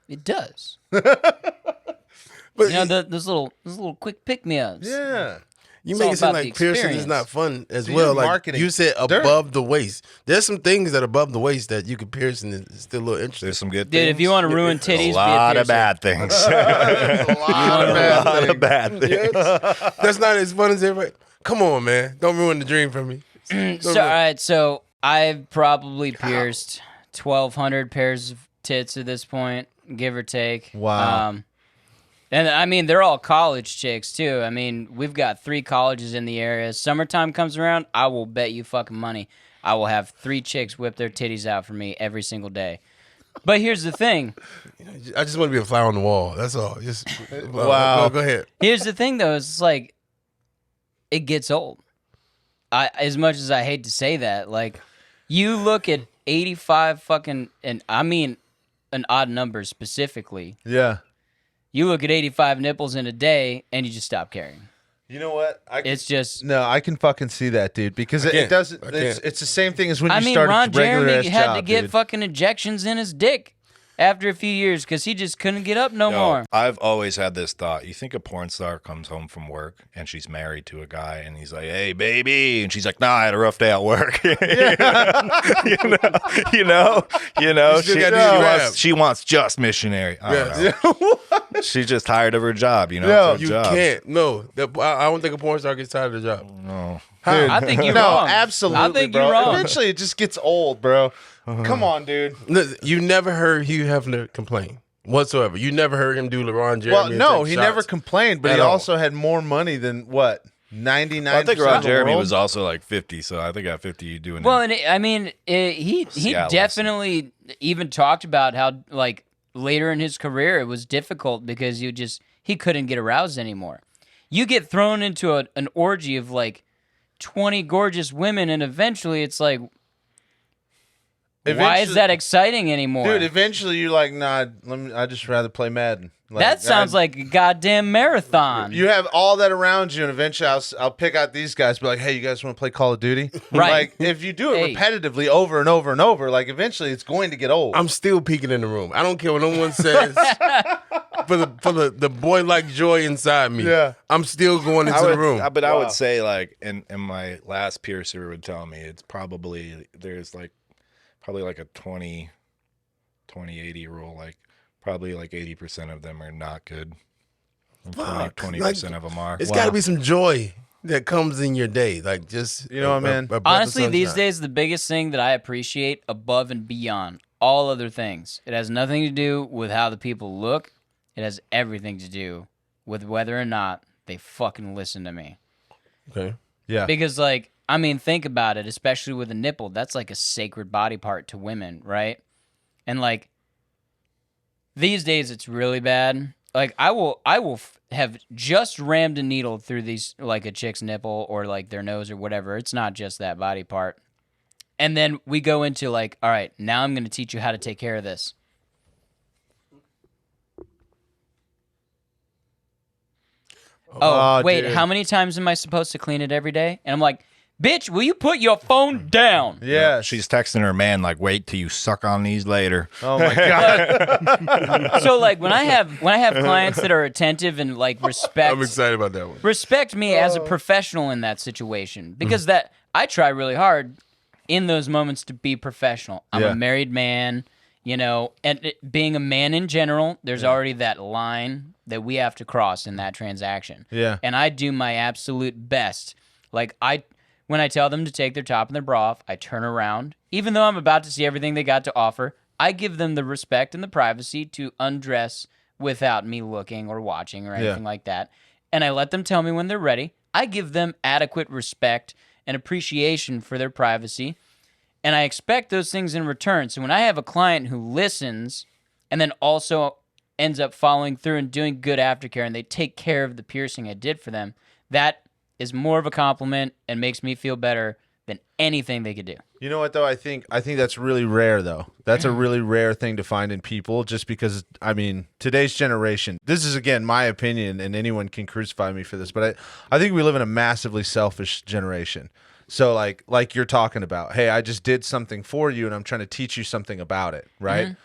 it does.
But
Those little quick pick-me-ups.
Yeah.
you
It's
make
all
it seem
about the
like piercing is
experience.
not fun as
So
well.
you're
Like
marketing
you said,
dirt.
above the waist. There's some things that are above the waist that you can pierce and it's still a little interesting.
there's some good
Dude,
things.
if you want to ruin titties,
a
be
lot of
piercer.
bad things.
There's a lot of bad
a lot
things.
of bad things.
That's not as fun as everybody. Come on, man. Don't ruin the dream for me.
So, all right, so I've probably pierced 1,200 pairs of tits at this point, give or take.
Wow.
And I mean, they're all college chicks too. I mean, we've got 3 colleges in the area. Summertime comes around, I will bet you fucking money I will have 3 chicks whip their titties out for me every single day. But here's the thing.
I just want to be a flower on the wall. That's all. Just
Wow.
Go ahead.
Here's the thing, though. It's like, it gets old. As much as I hate to say that, like, you look at 85 fucking, and I mean an odd number specifically.
Yeah.
You look at 85 nipples in a day, and you just stop caring.
You know what?
It's just,
No, I can fucking see that, dude. Because it
can't.
doesn't.
I
It's,
can't.
it's the same thing as when
I
you
mean,
started
Ron
regular
Jeremy
ass
had
job,
to get
dude.
fucking injections in his dick after a few years because he just couldn't get up no
Yo,
more.
I've always had this thought. You think a porn star comes home from work and she's married to a guy and he's like, "Hey, baby," and she's like, "Nah, I had a rough day at work." you know,
You still gotta do your rap.
she wants just missionary. I don't know. She's just tired of her job. You know,
Yo,
it's her
You
job.
can't. No, I don't think a porn star gets tired of the job.
No.
Dude,
I think you're
no,
wrong.
absolutely,
I think
bro.
you're wrong.
Eventually, it just gets old, bro. Come on, dude.
Listen, you never heard Hugh Hefner complain whatsoever. You never heard him do LeBron Jeremy.
Well,
and
no,
take
he
shots.
never complained, but
At
he
all.
also had more money than what 99.
I think Ron Jeremy was also like 50, so I think at 50 you doing.
Well, and he
Seattle
definitely even talked about how like later in his career it was difficult because he couldn't get aroused anymore. You get thrown into an orgy of like 20 gorgeous women, and eventually it's like, why is
Eventually-
that exciting anymore?
Dude, eventually you're like, nah. I just rather play Madden. Like,
that sounds like a goddamn marathon.
you have all that around you, and eventually I'll pick out these guys, be like, hey, you guys want to play Call of Duty?
Right.
Like if you do it
Hey.
repetitively over and over and over, like eventually it's going to get old.
I'm still peeking in the room. I don't care what no one says. for the boy like joy inside me.
Yeah.
I'm still going into the room.
But I would say like, and my last piercer would tell me it's probably there's like probably like a 20-80 rule. Like probably like 80% of them are not good. And 20% of them are.
It's got to be some joy that comes in your day, like just
You know what, man?
a breath of
Honestly, these
sunshine.
days, the biggest thing that I appreciate above and beyond all other things, it has nothing to do with how the people look. It has everything to do with whether or not they fucking listen to me.
Okay.
yeah.
Because, like, I mean, think about it, especially with a nipple. That's like a sacred body part to women, right? And, like, these days it's really bad. Like, I will have just rammed a needle through these, like, a chick's nipple or, like, their nose or whatever. It's not just that body part. And then we go into, like, all right, now I'm going to teach you how to take care of this. Oh, wait,
dude.
how many times am I supposed to clean it every day? And I'm like, bitch, will you put your phone down?
Yeah.
She's texting her man like, "Wait till you suck on these later."
Oh my god.
So like when I have clients that are attentive and like
I'm
respect
excited about that one.
me as a professional in that situation because that I try really hard in those moments to be professional. I'm
Yeah.
a married man, you know, and being a man in general, there's already that line that we have to cross in that transaction.
Yeah.
And I do my absolute best. Like when I tell them to take their top and their bra off, I turn around. Even though I'm about to see everything they got to offer, I give them the respect and the privacy to undress without me looking or watching or anything like that. And I let them tell me when they're ready. I give them adequate respect and appreciation for their privacy. And I expect those things in return. So when I have a client who listens and then also ends up following through and doing good aftercare and they take care of the piercing I did for them, that is more of a compliment and makes me feel better than anything they could do.
You know what though? I think that's really rare though. That's a really rare thing to find in people just because I mean, today's generation. This is again my opinion and anyone can crucify me for this, but I think we live in a massively selfish generation. So like you're talking about, hey, I just did something for you and I'm trying to teach you something about it, right?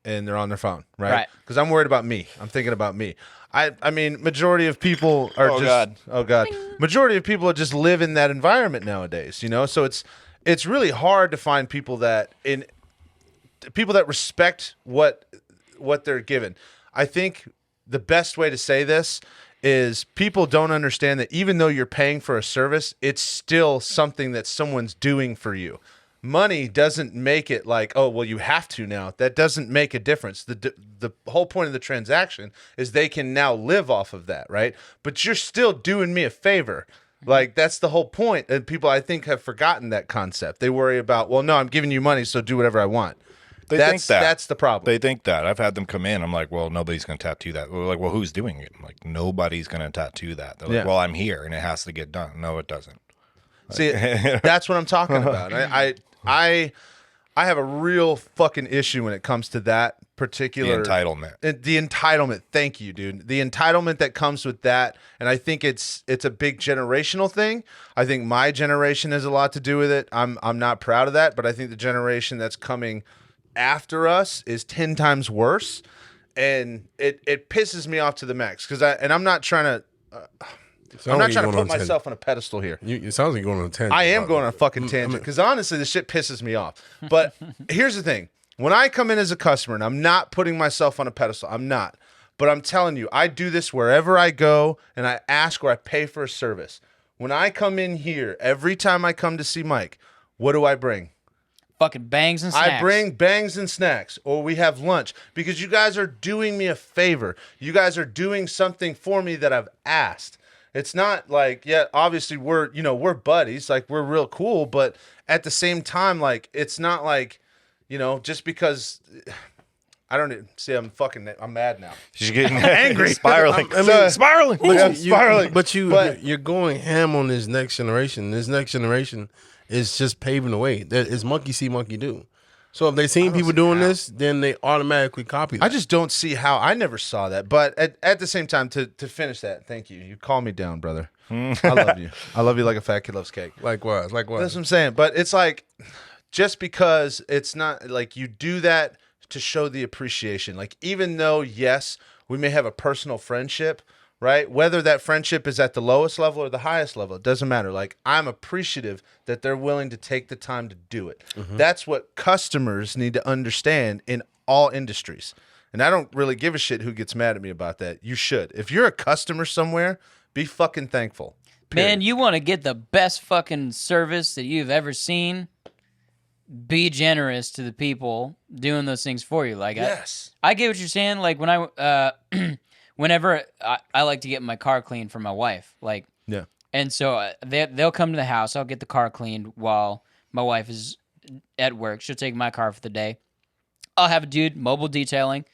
And they're on their phone, right?
Right.
Because I'm worried about me. I'm thinking about me. I mean, majority of people are
Oh, God.
Majority of people just live in that environment nowadays, you know? So it's really hard to find people that respect what they're given. I think the best way to say this is people don't understand that even though you're paying for a service, it's still something that someone's doing for you. Money doesn't make it like, oh, well, you have to now. That doesn't make a difference. The whole point of the transaction is they can now live off of that, right? But you're still doing me a favor. Like, that's the whole point. And people, I think, have forgotten that concept. They worry about, well, no, I'm giving you money, so do whatever I want.
They think that.
That's the problem.
They think that. I've had them come in. I'm like, well, nobody's going to tattoo that. We're like, well, who's doing it? I'm like, nobody's going to tattoo that. They're like,
Yeah.
well, I'm here and it has to get done. No, it doesn't.
See, that's what I'm talking about. I have a real fucking issue when it comes to that
The
particular
entitlement.
The entitlement. Thank you, dude. The entitlement that comes with that, and I think it's a big generational thing. I think my generation has a lot to do with it. I'm not proud of that, but I think the generation that's coming after us is 10 times worse, and it pisses me off to the max because I'm not trying to. I'm not trying to put myself on a pedestal here.
It sounds like you're going on a tangent.
I am going on a fucking tangent because honestly, this shit pisses me off. But here's the thing: when I come in as a customer, and I'm not putting myself on a pedestal, I'm not. But I'm telling you, I do this wherever I go, and I ask or I pay for a service. When I come in here, every time I come to see Mike, what do I bring?
Fucking bangs and snacks.
I bring bangs and snacks, or we have lunch, because you guys are doing me a favor. You guys are doing something for me that I've asked. It's not like, yeah, obviously we're buddies, like we're real cool, but at the same time, like it's not like, just because I don't see, I'm mad now.
She's getting angry, spiraling.
Spiraling.
But you're going ham on this next generation. This next generation is just paving the way. It's monkey see, monkey do. So if they seen people doing this, then they automatically copy that.
I just don't see how. I never saw that. But at the same time, to finish that, thank you. You calm me down, brother. I love you. I love you like a fat kid loves cake.
Likewise.
That's what I'm saying. But it's like, just because it's not like you do that to show the appreciation. Like, even though, yes, we may have a personal friendship, right? Whether that friendship is at the lowest level or the highest level, it doesn't matter. Like, I'm appreciative that they're willing to take the time to do it. Mm-hmm. That's what customers need to understand in all industries. And I don't really give a shit who gets mad at me about that. You should. If you're a customer somewhere, be fucking thankful. Period.
Man, you want to get the best fucking service that you've ever seen? Be generous to the people doing those things for you. Like,
yes.
I get what you're saying. Like, when I whenever I like to get my car cleaned for my wife, like,
yeah,
and so they'll come to the house. I'll get the car cleaned while my wife is at work. She'll take my car for the day. I'll have a dude mobile detailing.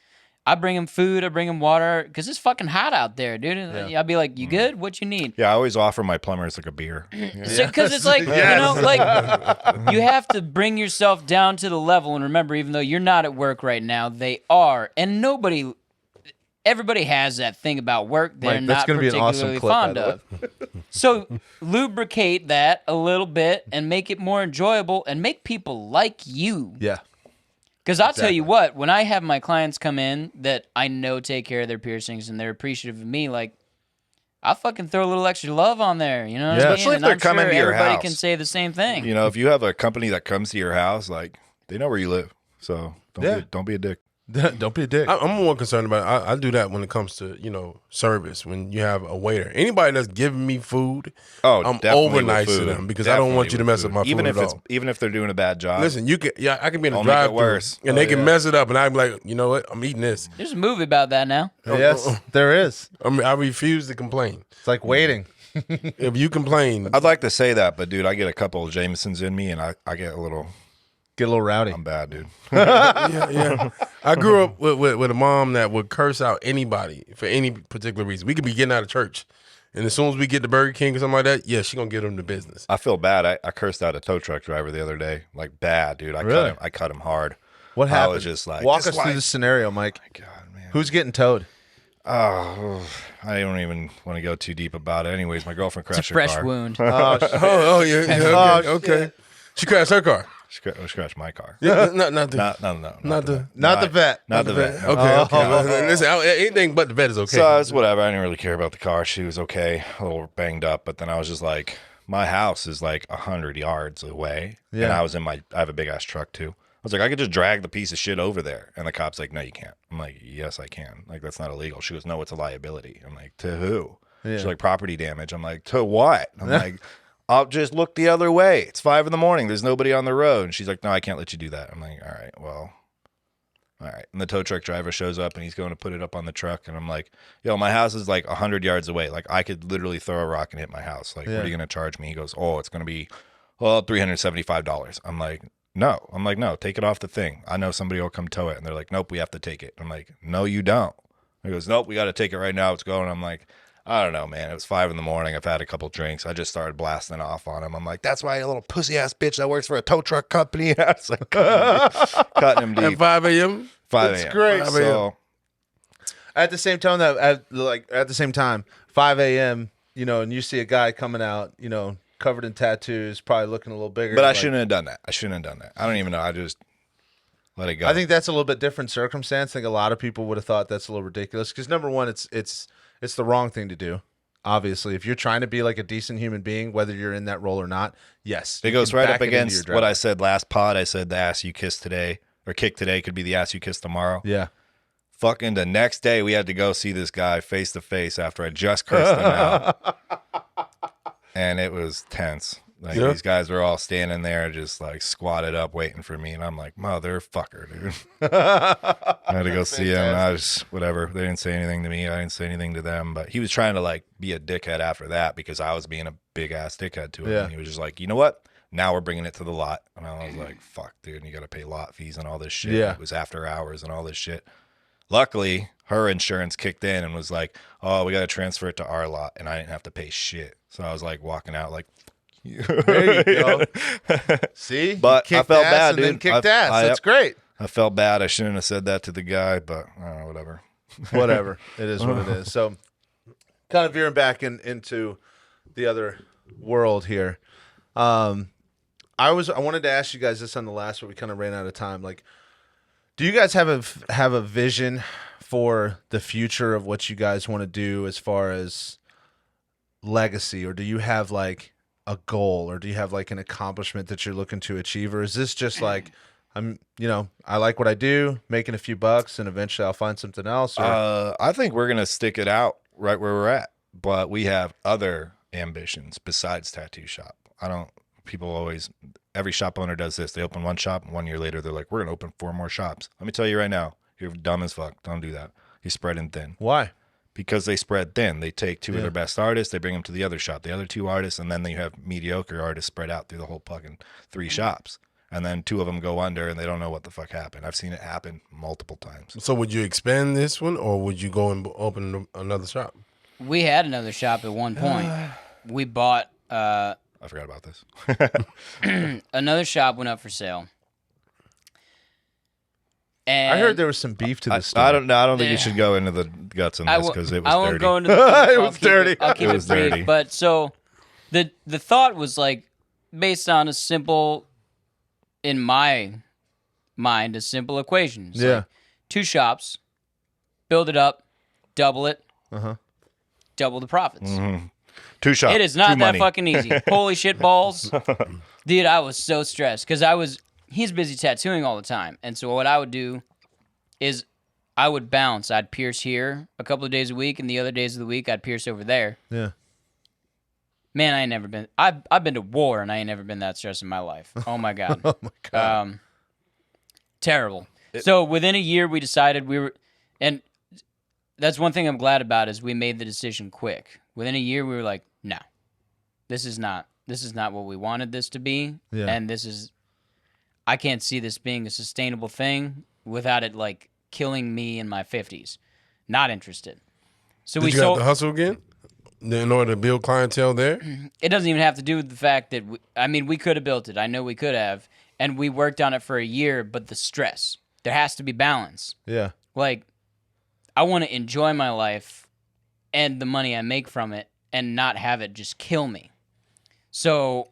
I bring him food. I bring him water because it's fucking hot out there, dude.
Yeah.
I'll be like, "You good? What you need?"
Yeah, I always offer my plumbers like a beer.
Because it's like, like you have to bring yourself down to the level. And remember, even though you're not at work right now, they are, and everybody has that thing about work they're
Mike, that's
not
gonna be an
particularly
awesome clip,
fond
by the
of. So lubricate that a little bit and make it more enjoyable and make people like you.
Yeah.
Because I'll tell you what, when I have my clients come in that I know take care of their piercings and they're appreciative of me, like, I'll fucking throw a little extra love on there, you know? What I mean?
Especially if
And
they're
I'm
coming
sure
to your
everybody
house.
can say the same thing.
You know, if you have a company that comes to your house, like, they know where you live. So don't be a dick.
Don't be a dick.
I'm more concerned about it. I do that when it comes to, service. When you have a waiter. Anybody that's giving me food, I'm
definitely
over
with
nice to
food.
them because I don't want you to mess up my
even
food
if
at
it's
all.
even if they're doing a bad job.
Listen, I can be in a
I'll make it
drive-thru
worse.
and they can mess it up, and I'm like, you know what? I'm eating this.
There's a movie about that now.
Yes, there is.
I refuse to complain.
It's like waiting.
If you complain,
I'd like to say that, but dude, I get a couple of Jamesons in me, and I get a little.
Get a little rowdy.
I'm bad, dude.
yeah. I grew up with a mom that would curse out anybody for any particular reason. We could be getting out of church, and as soon as we get to Burger King or something like that, yeah, she gonna get them the business.
I feel bad. I cursed out a tow truck driver the other day, like bad, dude.
Really?
I cut him hard.
What happened?
I was just like,
walk us through the scenario, Mike.
God, man.
Who's getting towed?
Oh, I don't even want to go too deep about it. Anyways, my girlfriend crashed
It's a
her
fresh
car.
wound.
Oh yeah. Okay. She crashed her car.
She crashed my car.
Yeah, not the
Not the vet.
Not the vet.
Okay. Listen, anything but the vet is okay.
So it's whatever. I didn't really care about the car. She was okay, a little banged up. But then I was just like, my house is like 100 yards away.
Yeah.
And I have a big ass truck too. I was like, I could just drag the piece of shit over there. And the cop's like, no, you can't. I'm like, yes, I can. Like, that's not illegal. She goes, no, it's a liability. I'm like, to who?
Yeah.
She's like, property damage. I'm like, to what? I'm like, I'll just look the other way. It's 5 a.m. There's nobody on the road. And she's like, no, I can't let you do that. I'm like, all right, well, all right. And the tow truck driver shows up and he's going to put it up on the truck. And I'm like, yo, my house is like 100 yards away. Like, I could literally throw a rock and hit my house. Like, what are you going to charge me? He goes, oh, it's going to be, $375. I'm like, no, take it off the thing. I know somebody will come tow it. And they're like, nope, we have to take it. I'm like, no, you don't. He goes, nope, we got to take it right now. It's going. I'm like, I don't know, man. It was 5 a.m. I've had a couple drinks. I just started blasting off on him. I'm like, that's why a little pussy ass bitch that works for a tow truck company. I was like, cutting him deep.
At 5 a.m.
5
That's
a.m.
great.
So
At the same time, at the same time, 5 a.m. And you see a guy coming out, covered in tattoos, probably looking a little bigger.
but I shouldn't have done that. I don't even know. let it go.
I think that's a little bit different circumstance. I think a lot of people would have thought that's a little ridiculous because number one, it's the wrong thing to do. Obviously, if you're trying to be like a decent human being, whether you're in that role or not, yes,
it
you
goes
can
right
back
up
it into your
against
drive.
what I said last pod. I said the ass you kiss today or kick today could be the ass you kiss tomorrow.
Yeah.
Fucking the next day, we had to go see this guy face to face after I just cursed him out, and it was tense. Like these guys were all standing there, just like squatted up, waiting for me, and I'm like, motherfucker, dude. I had to go see him. And I was whatever. They didn't say anything to me. I didn't say anything to them. But he was trying to like be a dickhead after that because I was being a big ass dickhead to him.
Yeah.
And he was just like, you know what? Now we're bringing it to the lot, and I was like, fuck, dude, and you got to pay lot fees and all this shit.
Yeah.
It was after hours and all this shit. Luckily, her insurance kicked in and was like, oh, we got to transfer it to our lot. And I didn't have to pay shit. So I was like walking out like,
There you go. See?
But
You
I
kicked
felt
ass
bad,
and then
dude.
kicked
I-
ass.
I-
That's great.
I felt bad. I shouldn't have said that to the guy, but whatever.
Whatever. It is what it is. So kind of veering back into the other world here. I wanted to ask you guys this on the last, but we kind of ran out of time. Like, do you guys have a vision for the future of what you guys want to do as far as legacy, or do you have like a goal, or do you have like an accomplishment that you're looking to achieve, or is this just like I like what I do, making a few bucks, and eventually I'll find something else? Or
I think we're gonna stick it out right where we're at, but we have other ambitions besides tattoo shop. Every shop owner does this. They open one shop, and 1 year later they're like, we're gonna open 4 more shops. Let me tell you right now, you're dumb as fuck. Don't do that. You're spreading thin.
why?
Because they spread thin. They take 2 of their best artists, they bring them to the other shop, the other 2 artists, and then you have mediocre artists spread out through the whole fucking 3 shops. And then 2 of them go under and they don't know what the fuck happened. I've seen it happen multiple times.
So would you expand this one, or would you go and open another shop?
We had another shop at one point. We bought
I forgot about this.
another shop went up for sale. And
I heard there was some beef to this story.
I don't know. I don't think
Yeah.
you should go into the guts on
I
this
won't-
because it was
I won't
dirty.
go into the
It
I'll
was
keep
dirty.
I'll keep
It
it
was
brief.
dirty.
But so the thought was like based on a simple, in my mind, a simple equation. It's
Yeah.
like 2 shops, build it up, double it,
Uh-huh.
double the profits.
2 shops.
It is not
2
that
money.
fucking easy. Holy shit balls. Dude, I was so stressed because he's busy tattooing all the time. And so what I would do is I would bounce. I'd pierce here a couple of days a week, and the other days of the week I'd pierce over there.
Yeah.
Man, I ain't never been. I've been to war, and I ain't never been that stressed in my life. Oh my god.
Oh my god.
Terrible. So within a year, we decided and that's one thing I'm glad about is we made the decision quick. Within a year, we were like, no, this is not what we wanted this to be,
Yeah.
and I can't see this being a sustainable thing without it like killing me in my 50s. Not interested. So
Did
we
you have
sold.
to hustle again in order to build clientele there?
It doesn't even have to do with the fact that we could have built it. I know we could have, and we worked on it for a year. But the stress, there has to be balance.
Yeah.
Like, I want to enjoy my life and the money I make from it, and not have it just kill me. So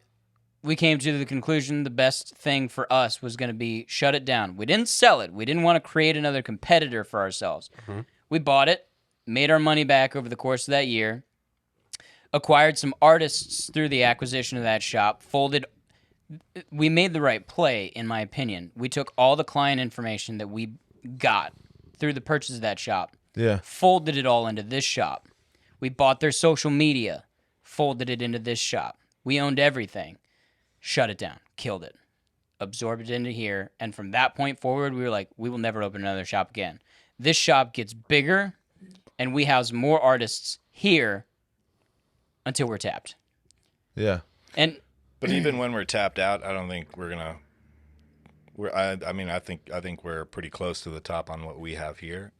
we came to the conclusion the best thing for us was going to be shut it down. We didn't sell it. We didn't want to create another competitor for ourselves. We bought it, made our money back over the course of that year, acquired some artists through the acquisition of that shop, we made the right play, in my opinion. We took all the client information that we got through the purchase of that shop,
Yeah.
folded it all into this shop. We bought their social media, folded it into this shop. We owned everything. Shut it down. Killed it. Absorbed it into here. And from that point forward, we were like, we will never open another shop again. This shop gets bigger, and we house more artists here until we're tapped.
Yeah.
And
But even when we're tapped out, I don't think we're gonna. I think we're pretty close to the top on what we have here.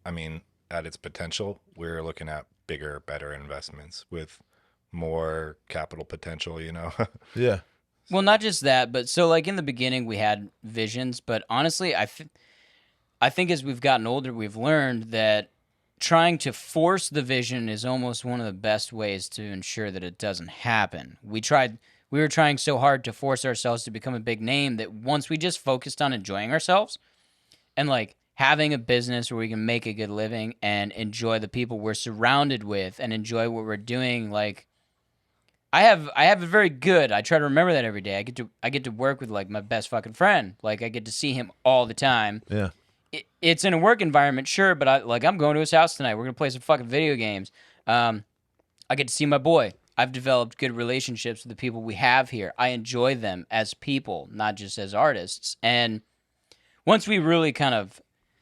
I mean, at its potential, we're looking at bigger, better investments with more capital potential. You know.
Yeah.
well, not just that, but so like in the beginning we had visions, but honestly, I think as we've gotten older, we've learned that trying to force the vision is almost one of the best ways to ensure that it doesn't happen. We tried we were trying so hard to force ourselves to become a big name that once we just focused on enjoying ourselves and like having a business where we can make a good living and enjoy the people we're surrounded with and enjoy what we're doing, like I have it very good. I try to remember that every day. I get to work with like my best fucking friend. Like I get to see him all the time.
Yeah.
It's in a work environment, sure, but I'm going to his house tonight. We're gonna play some fucking video games. I get to see my boy. I've developed good relationships with the people we have here. I enjoy them as people, not just as artists. And once we really kind of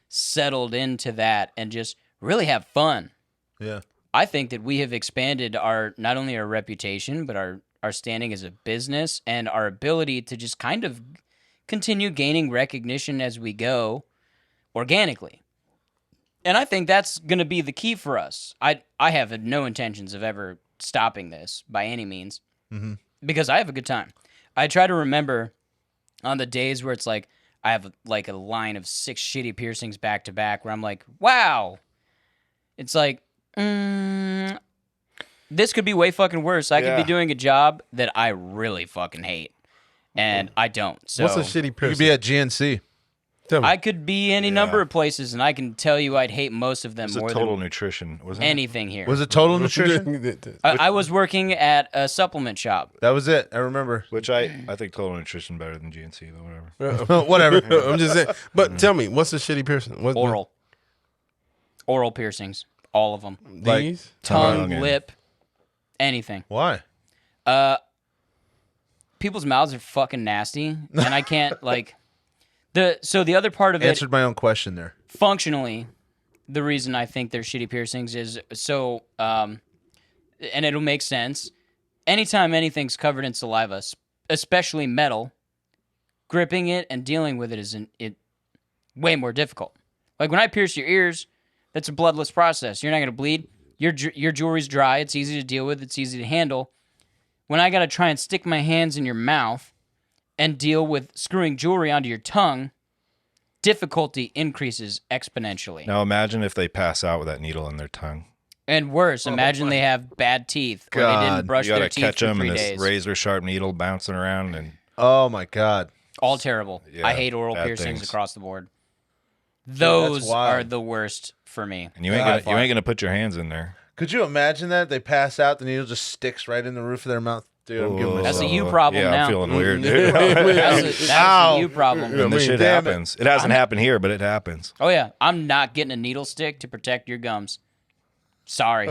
settled into that and just really have fun,
Yeah.
I think that we have expanded not only our reputation, but our standing as a business and our ability to just kind of continue gaining recognition as we go organically. And I think that's going to be the key for us. I have no intentions of ever stopping this by any means because I have a good time. I try to remember on the days where it's like I have like a line of 6 shitty piercings back to back where I'm like, wow. It's like, this could be way fucking worse. I could be doing a job that I really fucking hate, and I don't. So
What's a shitty
You
piercing?
could be at GNC.
Tell me.
I could be any number of places, and I can tell you I'd hate most of them
It's a
more
total
than
nutrition, wasn't
anything here.
Was it Total Nutrition?
I was working at a supplement shop.
That was it. I remember.
it? Which I think total nutrition better than GNC though. Whatever.
Whatever.
I'm just saying. But tell me, what's a shitty piercing? What,
Oral piercings, all of them.
These?
Tongue,
and-
lip, anything.
Why?
People's mouths are fucking nasty, and I can't like the other part of it.
Answered my own question there.
Functionally, the reason I think they're shitty piercings is so, and it'll make sense. Anytime anything's covered in saliva, especially metal, gripping it and dealing with it is way more difficult. Like when I pierce your ears, that's a bloodless process. You're not gonna bleed. Your jewelry's dry. It's easy to deal with. It's easy to handle. When I gotta try and stick my hands in your mouth and deal with screwing jewelry onto your tongue, difficulty increases exponentially.
Now imagine if they pass out with that needle in their tongue.
And worse, imagine they have bad teeth or they
God.
didn't brush
You gotta
their teeth
catch
for
them
3
and this
days.
razor sharp needle bouncing around and
Oh my God.
All terrible.
Yeah,
I hate oral
bad
piercings
things.
across the board.
that's
Those
wild.
are the worst for me.
you ain't gonna put your hands in there.
Could you imagine that? They pass out, the needle just sticks right in the roof of their mouth. Dude, I'm giving
That's
myself.
a you problem
yeah,
now.
I'm feeling weird. Dude.
That's
Ow.
a you problem.
And this shit
damn it.
happens. It hasn't happened here, but it happens.
Oh yeah, I'm not getting a needle stick to protect your gums. Sorry.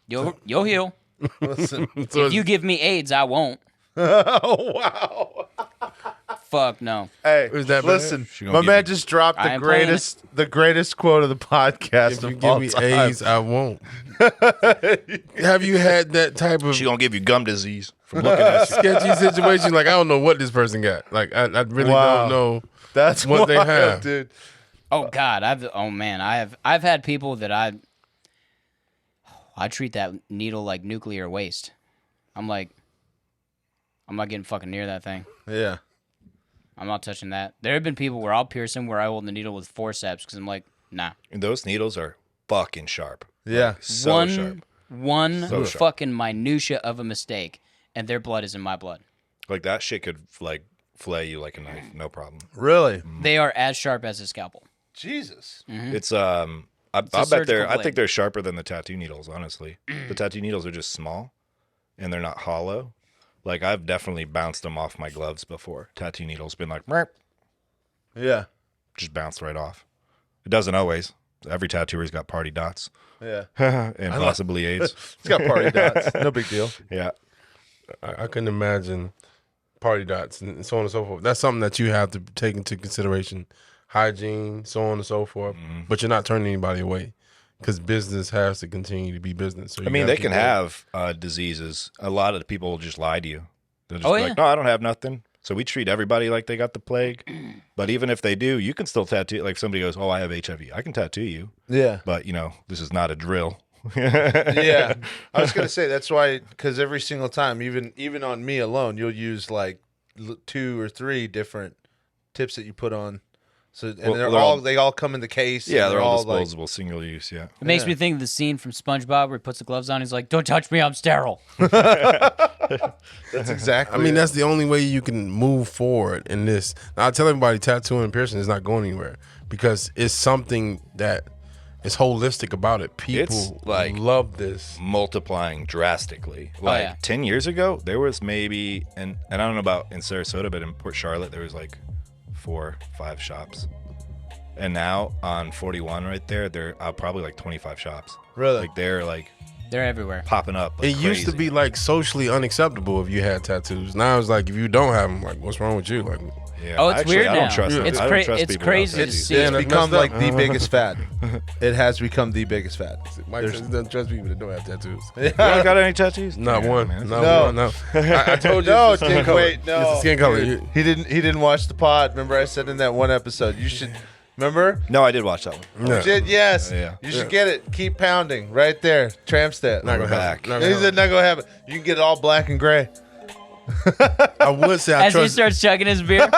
You'll heal.
Listen.
So
If you give me AIDS, I won't.
Oh, wow.
Fuck no.
Hey,
Is that bad?
listen,
She gonna
my
give
man
you-
just dropped
I
the
ain't playing
greatest quote of the podcast
if you
of
give
all
me
time.
AIDS, I won't. Have you had that type of
She gonna give you gum disease from looking at you.
sketchy situation? Like I don't know what this person got. Like I really
Wow.
don't know.
That's
what they
wild,
have.
dude.
Oh God, I've had people that I treat that needle like nuclear waste. I'm like, I'm not getting fucking near that thing.
Yeah.
I'm not touching that. There have been people where I'll pierce them where I hold the needle with forceps because I'm like, nah.
And those needles are fucking sharp.
Yeah.
So sharp.
One
So sharp.
fucking minutia of a mistake, and their blood is in my blood.
Like that shit could like flay you like a knife, no problem.
Really?
They are as sharp as a scalpel.
Jesus.
It's I
a
bet I
surgical
think
blade.
they're sharper than the tattoo needles, honestly. The tattoo needles are just small and they're not hollow. Like I've definitely bounced them off my gloves before. Tattoo needles been like "Merp,"
Yeah.
just bounced right off. It doesn't always. Every tattooer's got party dots
Yeah.
and possibly AIDS.
It's got party dots. No big deal.
Yeah.
I couldn't imagine party dots and so on and so forth. That's something that you have to take into consideration. Hygiene, so on and so forth. But you're not turning anybody away because business has to continue to be business. So
I
you
mean,
gotta
they
keep
can
going.
have diseases. A lot of people will just lie to you. They'll just
Oh,
be
yeah.
like, no, I don't have nothing. So we treat everybody like they got the plague. But even if they do, you can still tattoo. Like if somebody goes, oh, I have HIV. I can tattoo you.
Yeah.
But, this is not a drill.
Yeah. I was going to say, that's why, because every single time, even on me alone, you'll use like 2 or 3 different tips that you put on. So, and
Well,
they all come in the case.
Yeah,
and
they're all
like,
disposable, single use. Yeah.
It makes me think of the scene from SpongeBob where he puts the gloves on. He's like, "Don't touch me, I'm sterile."
That's exactly.
I mean, that's the only way you can move forward in this. Now, I tell everybody, tattooing and piercing is not going anywhere because it's something that is holistic about it. People
It's like
love this.
multiplying drastically.
Oh,
Like
yeah.
10 years ago, there was maybe, and I don't know about in Sarasota, but in Port Charlotte, there was like 4, 5 shops. And now on 41 right there are probably like 25 shops.
Really?
Like they're like
They're everywhere.
popping up. Like
It used to
crazy.
be like socially unacceptable if you had tattoos. Now it's like if you don't have them, like what's wrong with you? Like,
Yeah.
Oh, it's
Actually,
weird
I don't
now.
trust them.
It's
I don't trust
it's
people without
crazy to
tattoos.
see.
Yeah,
It's
that's
become
messed
like
up.
the biggest fad. It has become the biggest fad.
Mike says he doesn't trust people that don't have tattoos.
You don't got any tattoos?
Not
Yeah,
one.
man.
Not
No.
one. No. I told you.
No,
it's the skin
dude,
color.
wait, no.
It's the skin color.
Dude, he didn't watch the pod. Remember I said in that one episode, you should remember?
No, I did watch that one.
Yeah.
You did, yes.
Yeah.
You should get it. Keep pounding right there. Tramp stat.
Not gonna
back.
happen. Not
He
gonna
said not gonna happen. You can get it all black and gray.
happen. I would say I
As he
trust.
starts chugging his beer,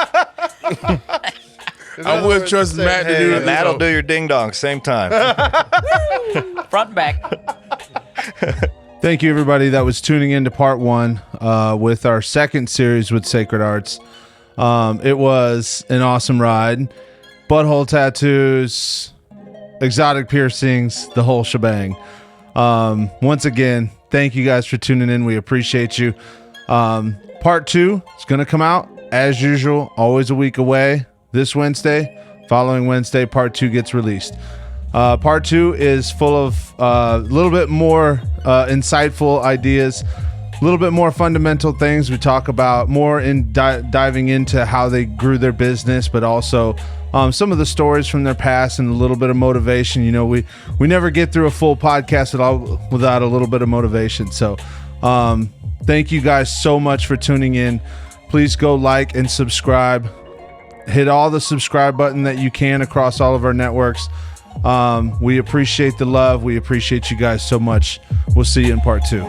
I would trust Matt to do
And that'll do your ding dong same time.
front and back.
Thank you, everybody that was tuning in to part 1 with our second series with Sacred Arts. It was an awesome ride. Butthole tattoos, exotic piercings, the whole shebang. Once again, thank you guys for tuning in. We appreciate you. Part 2 is going to come out as usual, always a week away. This Wednesday, following Wednesday, part 2 gets released. Part 2 is full of a little bit more insightful ideas, a little bit more fundamental things. We talk about more in diving into how they grew their business, but also some of the stories from their past and a little bit of motivation. You know, we never get through a full podcast at all without a little bit of motivation. So thank you guys so much for tuning in. Please go like and subscribe. Hit all the subscribe button that you can across all of our networks. We appreciate the love. We appreciate you guys so much. We'll see you in part 2.